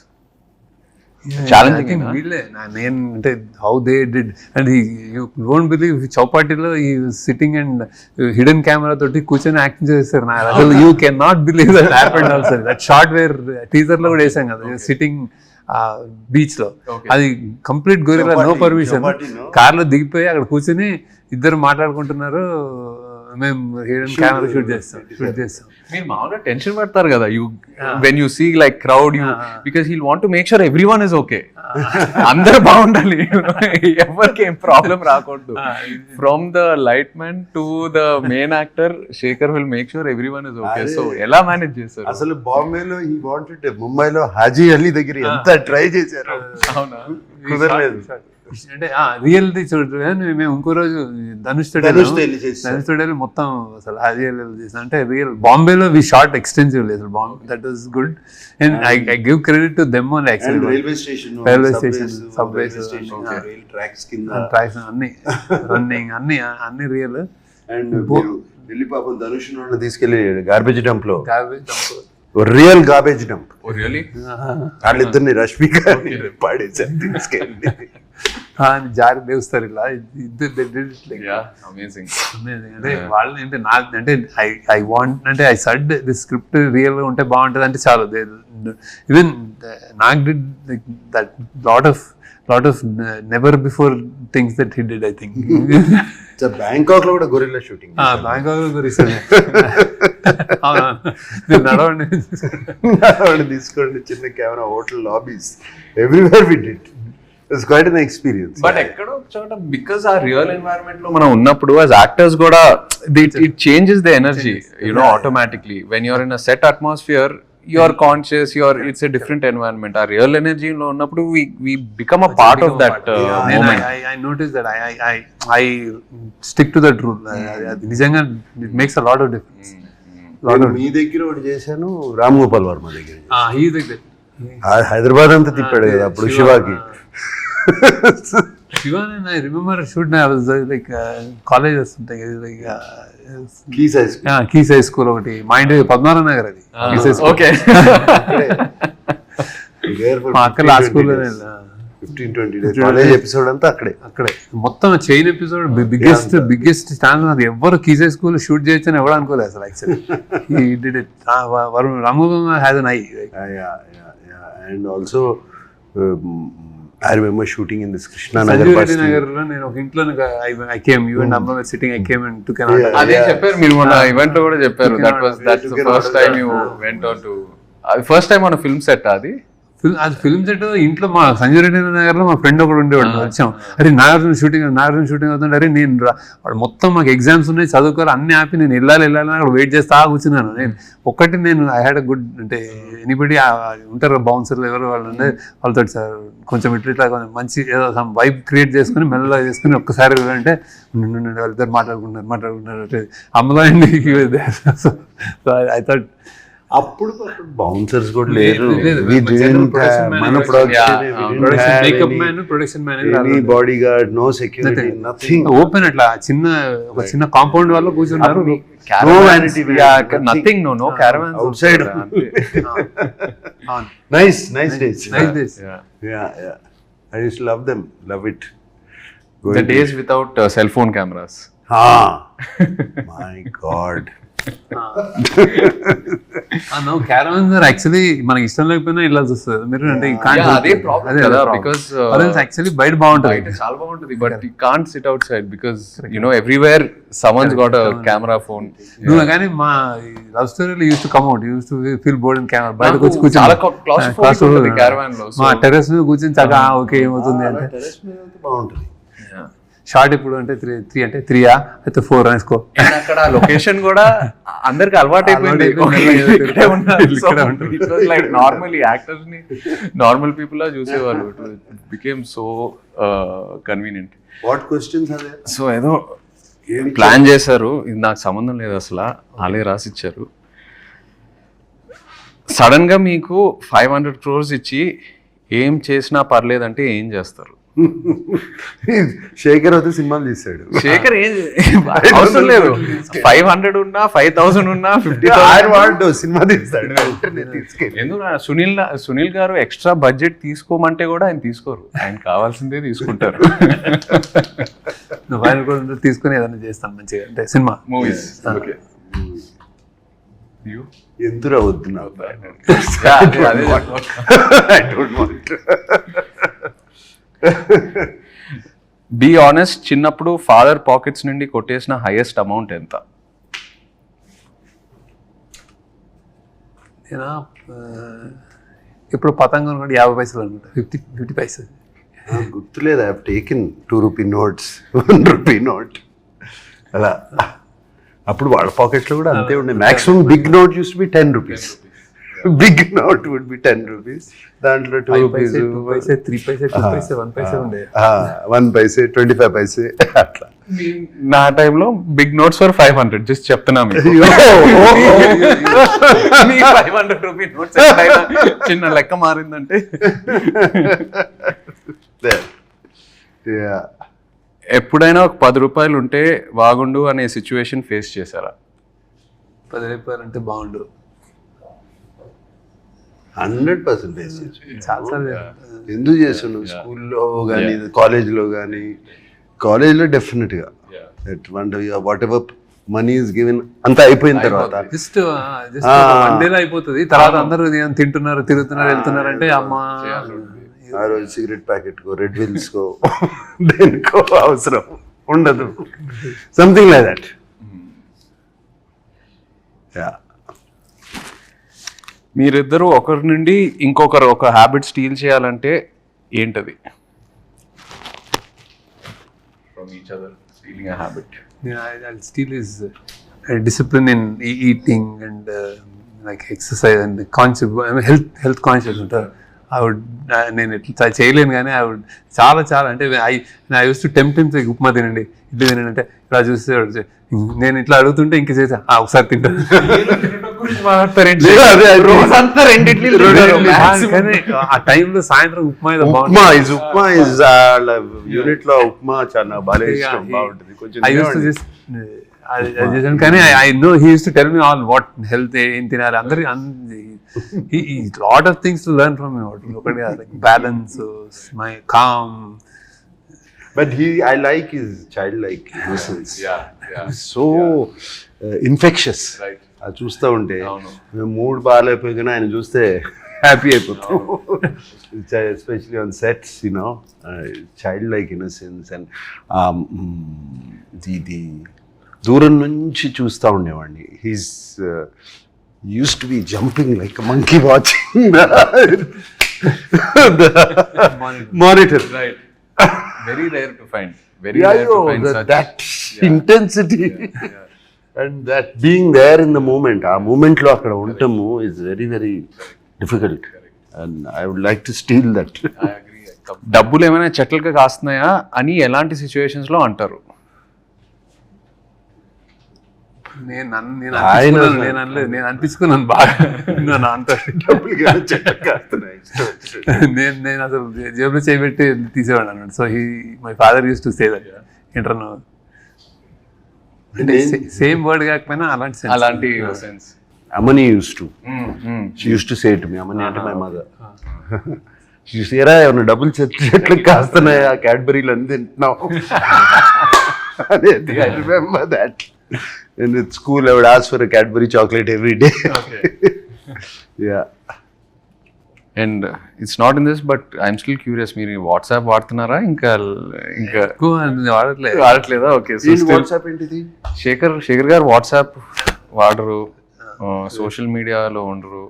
Challenging. I think నేను అంటే how they did, and you won't believe చౌపాటిలో he was sitting and hidden camera తోటి కూర్చొని acting చేస్తారు. అసలు you cannot believe that happened also. That shot where teaser లో కూడా వేసాం కదా, సిట్టింగ్ బీచ్ లో, అది complete guerrilla, no permission. Car లో దిగిపోయి అక్కడ కూర్చొని ఇద్దరు మాట్లాడుకుంటున్నారు, మేము హిడెన్ కెమెరా షూట్ చేస్తాం. మీరు మామూలుగా టెన్షన్ పడతారు కదా you when you see like crowd, you because he'll want to make sure everyone is okay, అందరు బాగుండాలి, ఎవరికి ఏం ప్రాబ్లం రాకూడదు. From the light man to the main actor Sekhar will make sure everyone is okay. So ఎలా manage చేస్తారు? అసలు బాంబేలో ఈ వాంటెడ్, ముంబైలో హాజీ అలీ దగ్గర ఎంత ట్రై చేశారు, అవునా కుదరలేదు. అంటే రియల్ది చూడండి, మేము ఇంకో రోజు ధనుష్ స్టూడియోలో మొత్తం అసలు రియల్ చేసాం. అంటే రియల్ బాంబేలో వి షార్ట్ ఎక్స్టెన్సివ్లీ అసలు Bombay, that was good. And I give credit to them only. Actually railway station, subways, tracks కింద ట్రాక్స్ అన్ని రన్నింగ్ అన్ని రియల్. అండ్ ఢిల్లీ పాపం ధనుష్ తీసుకెళ్లి గార్బేజ్ డంప్ లో రియల్ గార్బేజ్ డంప్, వాళ్ళిద్దరిని రష్మిక పాడేసారు తీసుకెళ్ళి, జారి దేవస్తారు ఇలా అంటే వాళ్ళు అంటే నాకు అంటే ఐ వాంట్ అంటే I said the script real గా ఉంటే బాగుంటుంది అంటే చాలు. ఈవెన్ నాకు did that lot of never before things that he did. I think Bangkok లో కూడా గొరిల్లా షూటింగ్, బ్యాంకాక్ లో నడవండి తీసుకోండి, చిన్న camera, hotel lobbies, everywhere we did. It's quite an experience. But ఎక్కడో చోట బికాస్ ఆ రియల్ ఎన్వైరన్మెంట్ లో మనం ఉన్నప్పుడు యాజ్ యాక్టర్స్ కూడా it changes the energy, you know, automatically. When you're in a set atmosphere, you are conscious, it's a different environment. Our real energy lo ఉన్నప్పుడు we become a part of that moment. I noticed that I stick to that rule. నిజంగా it makes a lot of difference. మీ దగ్గర ఒకటి చేశాను, రామ్ గోపాల్ వర్మ దగ్గర. he దగ్గర హైదరాబాద్ అంతా తిప్పాడు కదా అప్పుడు శివాకి. Shiva, and I remember shooting, I was like college or something, like Keys High School ఒకటి, మా ఇంటి పద్మారావు నగర్, అది Keys High School. Okay. అక్కడ ఆ స్కూల్లో 15-20 days కాలేజ్ ఎపిసోడ్ అంతా అక్కడే మొత్తం చైన్ ఎపిసోడ్, బిగ్గెస్ట్ స్టాండ్. అది ఎవరు Keys High School షూట్ చేయొచ్చని ఎవరు అనుకోలేదు అసలు. Actually he did it. Ramugama has an eye. And also I remember shooting in this Krishna Nagar bus. నేను ఒక ఇంట్లో I came, you and Amma were sitting, I came and took an order. అదే చెప్పారు మీరు మొన్న event లో కూడా చెప్పారు. That's the first time you went on to, first time on a film set. అది ఫిల్మ్ సెట్ ఇంట్లో మా సంజయ్ రెడ్డి నగర్ లో మా ఫ్రెండ్ ఒకడు ఉండేవాడు. వచ్చాం, అరే నాగార్జున షూటింగ్ అవుతుంది, అరే నేను వాడు మొత్తం మాకు ఎగ్జామ్స్ ఉన్నాయి, చదువుకోవాలి, అన్ని ఆపి నేను వెళ్ళాలి అక్కడ వెయిట్ చేస్తా కూర్చున్నాను. నేను ఐ హ్యాడ్ అ గుడ్, అంటే ఎనీబడి ఉంటారు బౌన్సర్లు ఎవరు వాళ్ళు అంటే వాళ్ళతో సార్ కొంచెం ఇట్లా కొంచెం మంచి ఏదో సమ్ వైబ్ క్రియేట్ చేసుకుని మెల్లగా చేసుకుని ఒక్కసారి అంటే వాళ్ళిద్దరు మాట్లాడుకుంటున్నారు అమ్మలో అండి. ఐ థాట్ అప్పుడు బౌన్సర్స్ కూడా లేరు, body guard, no security, nothing, open అట్లా ఒక చిన్న కాంపౌండ్ వల్ల కూర్చున్నారు. Nothing, no caravans outside. Nice days. Yeah. I used to love it. The days without cell phone cameras. My God. No caravans are actually మనకి ఇష్టం లేకపోయినా వెళ్ళాల్సి వస్తుంది మీరు అంటే అదే ప్రాబ్లం కదా, బికాస్ యాక్చువల్లీ బయట బాగుంటుంది చాలా బాగుంటుంది, but you can't SIT out side because everywhere someone's got a camera phone. నువ్వు కానీ మా లవ్ స్టోరీలో use to come out use to feel bored and camera బయటకు వచ్చి చాలా కూర్చొని claustrophobic ఉంటుంది caravan లో. మా టెర్రస్ మీద కూర్చొని చక్కగా ఓకే ఏమవుతుంది అంటే బాగుంటుంది. షార్ట్ ఇప్పుడు అంటే 3 అంటే 3 అయితే 4 అనేసుకో. And అక్కడ లొకేషన్ కూడా అందరికి అలవాటు అయిపోయింది. లైక్ నార్మల్లీ యాక్టర్స్ ని నార్మల్ పీపుల్ లా చూసేవాళ్ళు. It became so convenient. What questions అదే? సో ఏదో ప్లాన్ చేశారు, ఇది నాకు సంబంధం లేదు అసలు, వాళ్ళే రాసిచ్చారు. సడన్ గా మీకు 500 crores ఇచ్చి ఏం చేసినా పర్లేదంటే ఏం చేస్తారు? శేఖర్ అయితే సినిమాలు తీసాడు. శేఖర్ ఏం అవసరం లేదు, 500 ఉన్నా 5000 ఉన్నా 50,000 సినిమా తీస్తాడు. ఎందుకు సునీల్ గారు ఎక్స్ట్రా బడ్జెట్ తీసుకోమంటే కూడా ఆయన తీసుకోరు, ఆయన కావాల్సిందే తీసుకుంటారు. ఆయన కూడా తీసుకుని ఏదైనా చేస్తాను మంచిగా అంటే సినిమా మూవీస్. ఎందుకు వద్దు నాకు. బీ ఆనెస్ట్, చిన్నప్పుడు ఫాదర్ పాకెట్స్ నుండి కొట్టేసిన హైయెస్ట్ అమౌంట్ ఎంత? నేను ఇప్పుడు పతంగం కూడా 50 పైసలు అనుకుంటా, 50 పైసలు గుర్తులేదు. I have taken 2 rupee notes, 1 rupee note అలా. అప్పుడు వాళ్ళ పాకెట్లో కూడా అంతే ఉండే. Maximum big note used to be 10 rupees. Big note would be 10 rupees. దాంట్లో 2 rupees, 2 పైసే, 3 పైసే, 2 పైసే, 1 పైసే ఉండే. 1 paise, 25 paise అట్లా. నా టైంలో బిగ్ నోట్స్ ఫర్ 500 జస్ట్ చెప్తున్నా మీకు. 500 రూపీ నోట్స్ చిన్న లెక్క మారిందంటే. ఎప్పుడైనా ఒక 10 రూపాయలు ఉంటే బాగుండు అనే సిచ్యువేషన్ ఫేస్ చేశారా? 10 రూపాయలు అంటే బాగుండు 100% ఫేస్ చాలా ఎందుకు చేస్తున్నావు? స్కూల్లో కానీ కాలేజ్లో కానీ, కాలేజ్లో డెఫినెట్గా what ever money is given అంతా అయిపోయిన తర్వాత జస్ట్ వన్ డేలో అయిపోతుంది. తర్వాత అందరూ తింటున్నారు, తిరుగుతున్నారు, వెళ్తున్నారు అంటే అమ్మా ఆ రోజు సిగరెట్ ప్యాకెట్కో, రెడ్ విల్స్కో, దేనికో అవసరం ఉండదు. Something like that. మీరిద్దరూ ఒకరి నుండి ఇంకొకరు ఒక హ్యాబిట్ స్టీల్ చేయాలంటే ఏంటది? From each other, stealing a habit. I'll steal is discipline in eating and like exercise and conscious. I mean health conscious. I would నేను ఇట్లా చేయలేను కానీ I would చాలా అంటే I used to tempt him to upma తినండి, ఇడ్లీ తినండి అంటే ఇలా చూస్తే నేను ఇట్లా అడుగుతుంటే ఇంక చేసా ఒకసారి తింటాను. ఆ టైంలో సాయంత్రం ఉప్మా యూనిట్ లో ఉప్మా చాలా బాగా ఇష్టం, బాగుంటుంది కొంచెం. కానీ I know he used to tell me all what health ఏం తినాలి, అందరి lot of things to learn from him. ఒకటి like balance, my calm. But I like his childlike innocence. So infectious. Right. అది చూస్తూ ఉంటే మూడ్ బాగాలేకపోయినా ఆయన చూస్తే happy అయిపోతాం. Especially on sets, child like innocence. And ఇది దూరం నుంచి చూస్తూ ఉండేవాడిని. He's use to B jumping like monkey watching monitor. Right. Very rare to find. Very rare to find such. That intensity. And that being there in the moment, ఆ మూమెంట్లో అక్కడ ఉండటము is very very difficult. And I would like to steal that. I agree. డబ్బులు ఏమైనా చెట్లుగా కాస్తున్నాయా అని ఎలాంటి situations లో అంటారు? నేను అనిపించుకున్నాను బాగా. అంత నేను అసలు జేబులో చేయబెట్టి తీసేవాడు అన్నాడు. So my father used to say that ఇంటర్నో, అంటే సేమ్ వర్డ్ కాకపోయినా అలాంటి sense. Amani used to. She used to say to me, Amani అంటే my mother. She said, ఏమన్నా డబ్బులు చెట్లు కాస్తున్నాయా, క్యాడ్బరీలు అని తింటున్నావు. I remember that. And at school, I would ask for a Cadbury chocolate every day. Yeah. And it's not in this but I'm still curious, మీరు WhatsApp వాడుతున్నారా? ఇంకా ఎక్కువ వాడట్లేదు. వాడట్లేదా? ఓకే. వాట్సాప్ ఏంటిది? శేఖర్ గారు వాట్సాప్ వాడరు, సోషల్ మీడియాలో ఉండరు.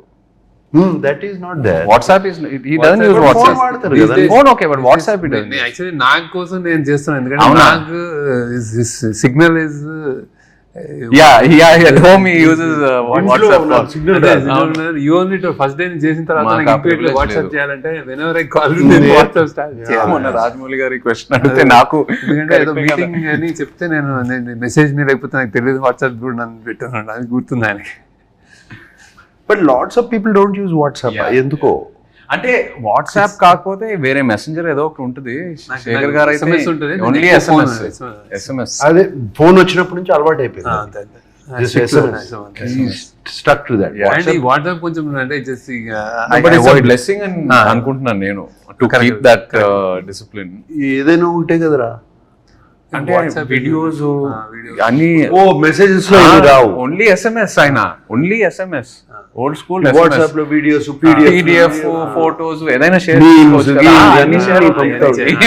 That is not there. WhatsApp is he doesn't use Phone WhatsApp. వాడతారు కదా. Phone okay, but WhatsApp he doesn't. Actually Nag కోసం నేను చేస్తున్నాను, ఎందుకంటే అవునా? Nag signal is Yeah, at home he uses WhatsApp call. You only first day చేసిన తర్వాత మాకు నాకు ఆ ఇప్పటిలో privilege వాట్సాప్ లేదు. చేయాలంటే whenever I call WhatsApp start చేయాలి. మొన్న రాజమౌళి గారి క్వశ్చన్ అడిగితే నాకు ఎందుకంటే ఏదో మీటింగ్ అని చెప్తే నేను మెసేజ్ మీ లేకపోతే నాకు తెలియదు వాట్సాప్ కూడా నన్ను పెట్టాను, అది గుర్తుంది ఆయనకి. But lots of people don't use WhatsApp. ఎందుకో అంటే వాట్సాప్ కాకపోతే వేరే మెసెంజర్ ఏదో ఒకటి ఉంటుంది. శేఖర్ గారు అయితే SMS ఉంటుంది, ఓన్లీ ఎక్కువ phone, SMS. అదే ఫోన్ వచ్చినప్పటి నుంచి అలవాటు అయిపోయింది. Stuck to that. అండ్ ఈ వాట్సాప్ కొంచెం అంటే just But it's a blessing అని అనుకుంటున్నాను నేను, టు కీప్ దట్ డిసిప్లిన్. ఏదైనా ఉంటే కదరా. అంటే వీడియోస్ అన్ని ఓ మెసేజెస్ లో ఏమి రావు. ఓన్లీ SMS అయినా, only SMS. Old school WhatsApp లో వీడియోస్, PDF ఫోటోస్ ఏదైనా షేర్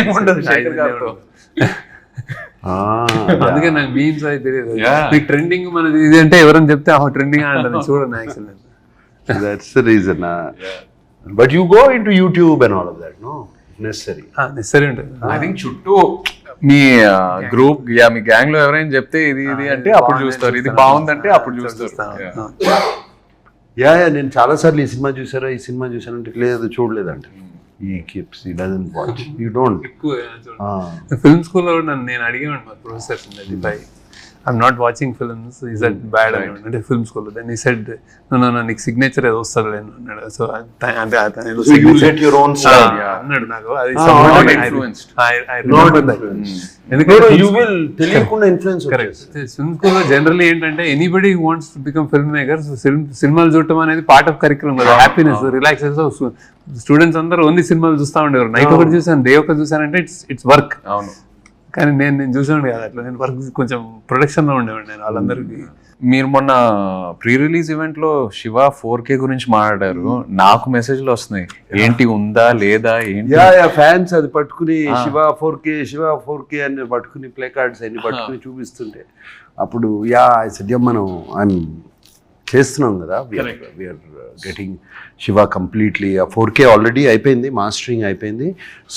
ఏముండదు శేఖర్ గారితో. అందుకే నాకు మీమ్స్ అయితే తెలియదు. Yeah. మీకు ట్రెండింగ్ మనది ఇది అంటే ఎవరైనా చెప్తే ట్రెండింగ్ అంటారు, చూడండి actually. That's the reason. But you go into YouTube and all of that, no? Necessary. Necessary ఉంటుంది. ఐ థింక్ చుట్టూ మీ గ్రూప్ మీ గ్యాంగ్ లో ఎవరైనా చెప్తే ఇది అంటే అప్పుడు చూస్తారు, ఇది బాగుందంటే అప్పుడు చూస్తారు. నేను చాలా సార్లు ఈ సినిమా చూసారా, ఈ సినిమా చూసానంటే లేదు చూడలేదంట. ఈ కీప్స్ ఈ doesn't watch, you don't. Film స్కూల్లో నేను అడిగాను మా professors, I'm not watching films, is that bad అని అంటే ఫిల్మ్ స్కూల్లో. దెన్ ఈ సెడ్ నో నీకు సిగ్నేచర్ ఏదో వస్తుంది లేను అన్నాడు. సో అంటే అన్నాడు నాకు, అది తెలియకుండా ఇన్ఫ్లుయెన్స్. ఫిల్మ్ స్కూల్లో జనరల్లీ ఏంటంటే anybody wants to become film maker. సినిమాలు చూడటం అనేది పార్ట్ ఆఫ్ కరికులం కదా, హ్యాపీనెస్, రిలాక్సేషన్. స్టూడెంట్స్ అందరూ ఓన్లీ సినిమాలు చూస్తూ ఉండేవారు. నైట్ ఒకటి చూసాను, డే ఒకటి చూసానంటే ఇట్స్ వర్క్. అవును, కానీ నేను చూసాను కదా అట్లా, నేను వర్క్ కొంచెం ప్రొడక్షన్ లో ఉండేవాడు నేను వాళ్ళందరికీ. మీరు మొన్న ప్రీ రిలీజ్ ఈవెంట్ లో శివ 4K గురించి మాట్లాడారు, నాకు మెసేజ్లు వస్తున్నాయి, ఏంటి ఉందా లేదా ఏంటి. ఫ్యాన్స్ అది పట్టుకుని శివ 4K అని పట్టుకుని ప్లే కార్డ్స్ అన్ని పట్టుకుని చూపిస్తుంటే అప్పుడు మనం ఐఎమ్ చేస్తున్నాం కదా, we're getting Shiva completely 4K already అయిపోయింది, మాస్టరింగ్ అయిపోయింది,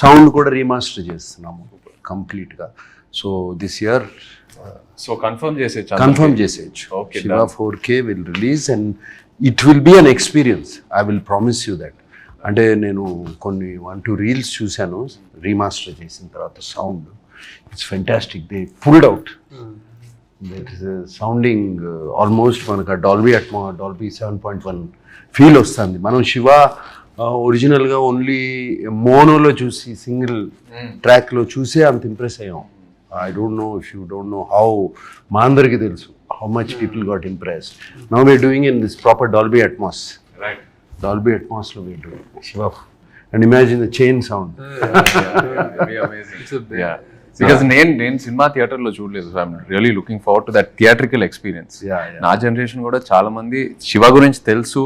సౌండ్ కూడా రీమాస్టర్ చేస్తున్నాము కంప్లీట్గా. సో దిస్ ఇయర్ కన్ఫర్మ్ చేసేయచ్చు. Shiva 4K will release and it will be an experience. I will promise you that. అంటే నేను కొన్ని 1-2 రీల్స్ చూశాను రీమాస్టర్ చేసిన తర్వాత, sound it's fantastic. They pulled out. That is sounding almost మనకు డాల్బీ 7.1 ఫీల్ వస్తుంది. మనం శివ ఒరిజినల్గా ఓన్లీ మోనోలో చూసి సింగిల్ ట్రాక్లో చూసే అంత ఇంప్రెస్ అయ్యాం. I don't know if you don't know how మా అందరికి తెలుసు how much people got impressed. Now we're doing in this proper Dolby Atmos. Right. Dolby Atmos lo we're doing. Shiva. And imagine the chain sound. Very amazing. Yeah. Because నేను cinema theatre లో చూడలేదు, so I'm really looking forward to that theatrical experience. నా generation కూడా చాలా మంది శివ గురించి తెలుసు,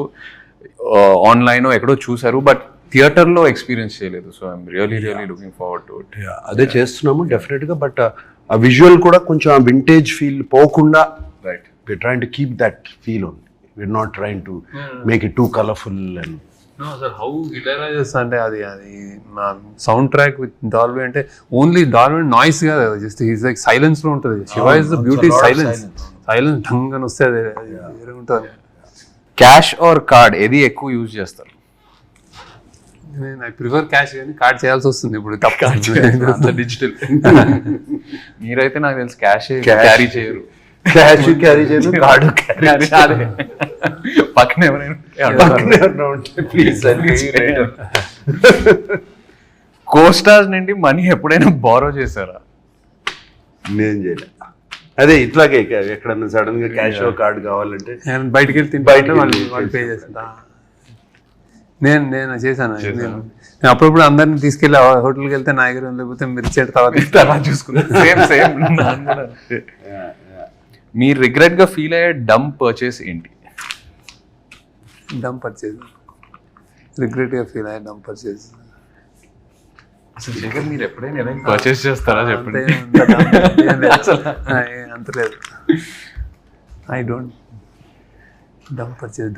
online ఎక్కడో చూసారు, బట్ థియేటర్ లో ఎక్స్పీరియన్స్ చేయలేదు. So I'm really looking forward to it. అదే చేస్తున్నాము డెఫినెట్ గా. బట్ ఆ విజువల్ కూడా కొంచెం ఆ వింటేజ్ ఫీల్ పోకుండా, right, we're trying to keep that feel only. We're not trying to make it too colorful and No sir, how Ilayaraja అంటే అది సౌండ్ ట్రాక్ విత్ డాల్బీ అంటే ఓన్లీ డాల్బీ నాయిస్ కాదు, just is like silence లో ఉంటుంది. Shiva is the beauty silence ఢంగ్ అని వస్తే అది వేరే ఉంటుంది. క్యాష్ ఆర్ కార్డ్ ఏది ఎక్కువ యూజ్ చేస్తారు? నేను ఐ ప్రిఫర్ క్యాష్, కానీ కార్డ్ చేయాల్సి వస్తుంది ఇప్పుడు, తప్ప డిజిటల్. మీరైతే నాకు తెలుసు క్యాష్ క్యారీ చేయరు. క్యాష్ క్యారీ చేయను, కార్డు క్యారీ. పక్కన ఎవరైనా కోస్టార్స్ నుండి మనీ ఎప్పుడైనా బారో చేశారా? నేను చేయలే. అదే ఇట్లాగే ఎక్కడన్నా సడన్ గా క్యాష్ కార్డు కావాలంటే బయటకి వెళ్ళి తింటే వాళ్ళు పే చేస్తా. నేను చేశాను. నేను అప్పుడప్పుడు అందరిని తీసుకెళ్ళి హోటల్కి వెళ్తే నాయకులు లేకపోతే మీరు ఇచ్చేట తర్వాత చూసుకున్నాను. మీరు రిగ్రెట్ గా ఫీల్ అయ్యే డమ్ పర్చేస్ ఏంటి? డమ్ పర్చేజ్, రిగ్రెట్గా ఫీల్ అయ్యే డమ్ పర్చేజ్. అసలు శేఖర్ మీరు ఎప్పుడైనా పర్చేస్ చేస్తారా చెప్పండి? అంత లేదు. I don't dumb purchase.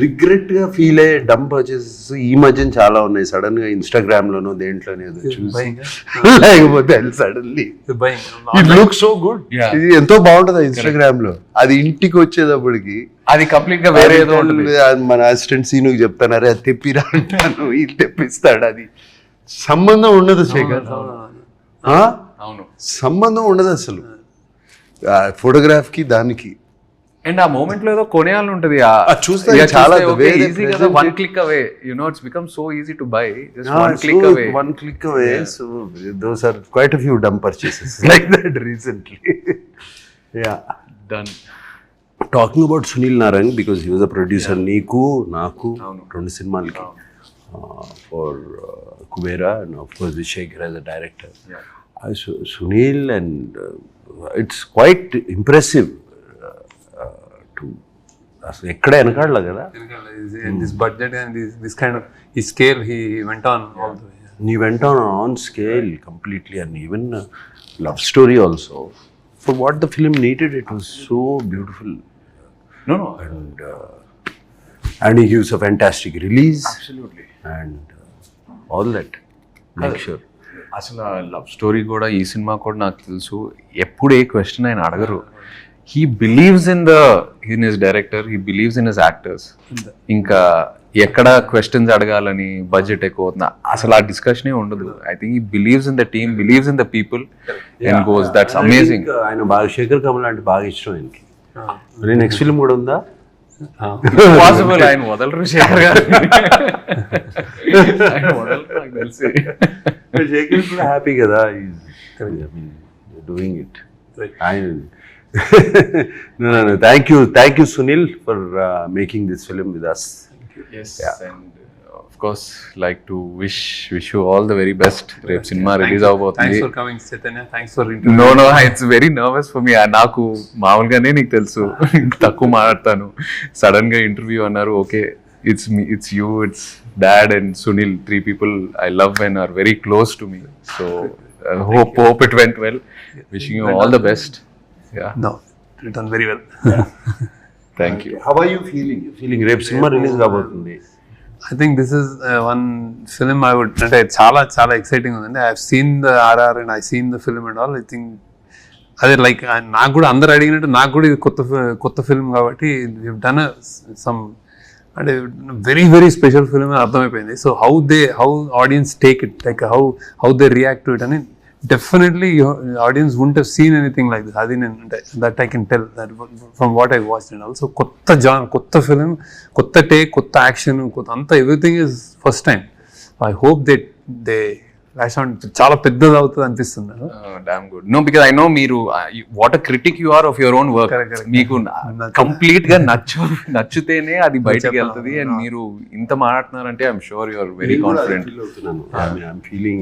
Regret గా ఫీల్ అయ్యే డమ్ పర్చేసెస్ ఈ మధ్య చాలా ఉన్నాయి. సడన్ గా ఇన్స్టాగ్రామ్ లోనో దేంట్లోనే చూసి లేకపోతే suddenly it look so good, ఇది ఎంతో బాగుంటది ఇన్స్టాగ్రామ్ లో. అది ఇంటికి వచ్చేటప్పటికి అది కంప్లీట్ గా వేరే ఏదో ఉంటుంది. మన అసిస్టెంట్ సీను చెప్తాను, అరే అది తెప్పిరా అంటాను, ఇది తెప్పిస్తాడు. అది సంబంధం ఉండదు శేఖర్, అవును సంబంధం ఉండదు అసలు ఫోటోగ్రాఫ్ కి దానికి. అండ్ ఆ మూమెంట్ లో ఏదో కొనేయాలని ఉంటది, చూస్తే చాలా ఈజీ కదా, one click away, you know it's become so easy to buy, just one click away. So those are quite a few dumb purchases like that recently. Yeah, done. Talking about Sunil Narang, because he was a producer, Neeku, Naku, రెండు సినిమాలకి for Kuberaa, and of course Sekhar as a director. Sunil, and it's quite impressive. అసలు ఎక్కడ వెనకాడలే కదా, this budget and this kind of ఈ scale he went on all the way. He went on scale completely, and even love story also. For what the film needed, it was so beautiful. No, And he gives a fantastic release. absolutely. And all that. Make sure. అసలు love story కూడా ఈ cinema కూడా నాకు తెలుసు, ఎప్పుడు ఏ question ఆయన అడగరు. He believes in his director, he believes in his actors. ఇంకా ఎక్కడ క్వశ్చన్స్ అడగాలని బడ్జెట్ ఎక్కువ అవుతుందా అసలు ఆ డిస్కషనే ఉండదు. I think he believes in the team, believes in the people and goes. That's amazing. ఆయన బాగా శేఖర్ కమల అంటే బాగా ఇష్టం ఆయనకి. మరి నెక్స్ట్ ఫిల్మ్ కూడా ఉందా? పాసిబుల్, ఆయన వదలరు శేఖర్ గారు, ఆయన వదలరు నాకు తెలిసి. శేఖర్ కూడా హ్యాపీ కదా, doing it. No. Thank you, Sunil, for making this film with us. Yes, and of course, like to wish you all the very best. Rep cinema release avabothundi. Thanks for coming, Chaitanya. Thanks for interview. No, it's very nervous for me. Naaku maamulgane neeku telusu takku maadtanu. Sudden ga interview annaru. Okay, it's me, it's you, it's dad and Sunil, three people I love and are very close to me. So I hope it went well. Wishing you all the best. Yeah. No, it done very well. Thank you. How are you feeling? Rep cinema release కాబోతుంది. I think this is one film I would, అంటే చాలా exciting ఉందండి. I have seen the RR and I seen the film and all. I think అదే like నాకు కూడా అందరు అడిగినట్టు నాకు కూడా ఇది కొత్త ఫిల్మ్ కాబట్టి డన్ సమ్ అంటే వెరీ వెరీ స్పెషల్ ఫిల్మ్ అని అర్థమైపోయింది. So how audience take it, like how they react to it అని definitely your audience wouldn't have seen anything like this. Adi that I can tell that from what I watched, and also kotta genre, kotta film, kotta take, kotta action, kotta anta everything is first time. I hope they lash on చాలా పెద్దది అవుతుంది అనిపిస్తుంది. Damn good. No, because I know మీరు what a critic you are of your own work. మీకు complete గా నచ్చితేనే అది బయటకి వెళ్తుంది, అండ్ మీరు ఇంత మాట్లాడుతున్నారంటే I'm sure you are very confident. I'm feeling,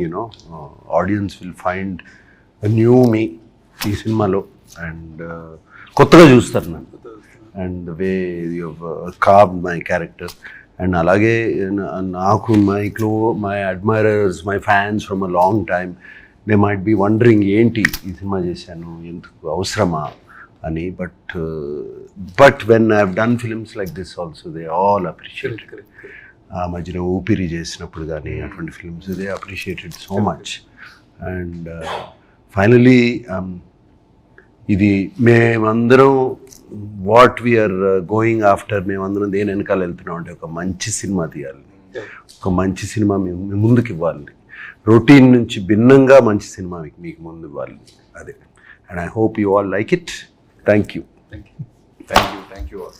audience will find a new me ఈ సినిమాలో, అండ్ కొత్తగా చూస్తారు నన్ను, and the way you have carved my character. And అలాగే నాకు my admirers, my fans from a long time, they might be wondering ఏంటి ఈ cinema చేశాను, ఎందుకు అవసరమా అని. But when I have done films like this also, they all appreciate. ఆ మధ్యన ఊపిరి చేసినప్పుడు కానీ అటువంటి films they appreciated so much. And finally ఇది మేమందరం వాట్ వీఆర్ గోయింగ్ ఆఫ్టర్, మేమందరం దేని వెనకాల వెళ్తున్నాం అంటే ఒక మంచి సినిమా తీయాలి, ఒక మంచి సినిమా మేము ముందుకు ఇవ్వాలి, రొటీన్ నుంచి భిన్నంగా మంచి సినిమా మీకు ముందు ఇవ్వాలి, అదే. And I hope you all like it. Thank you. Thank you all.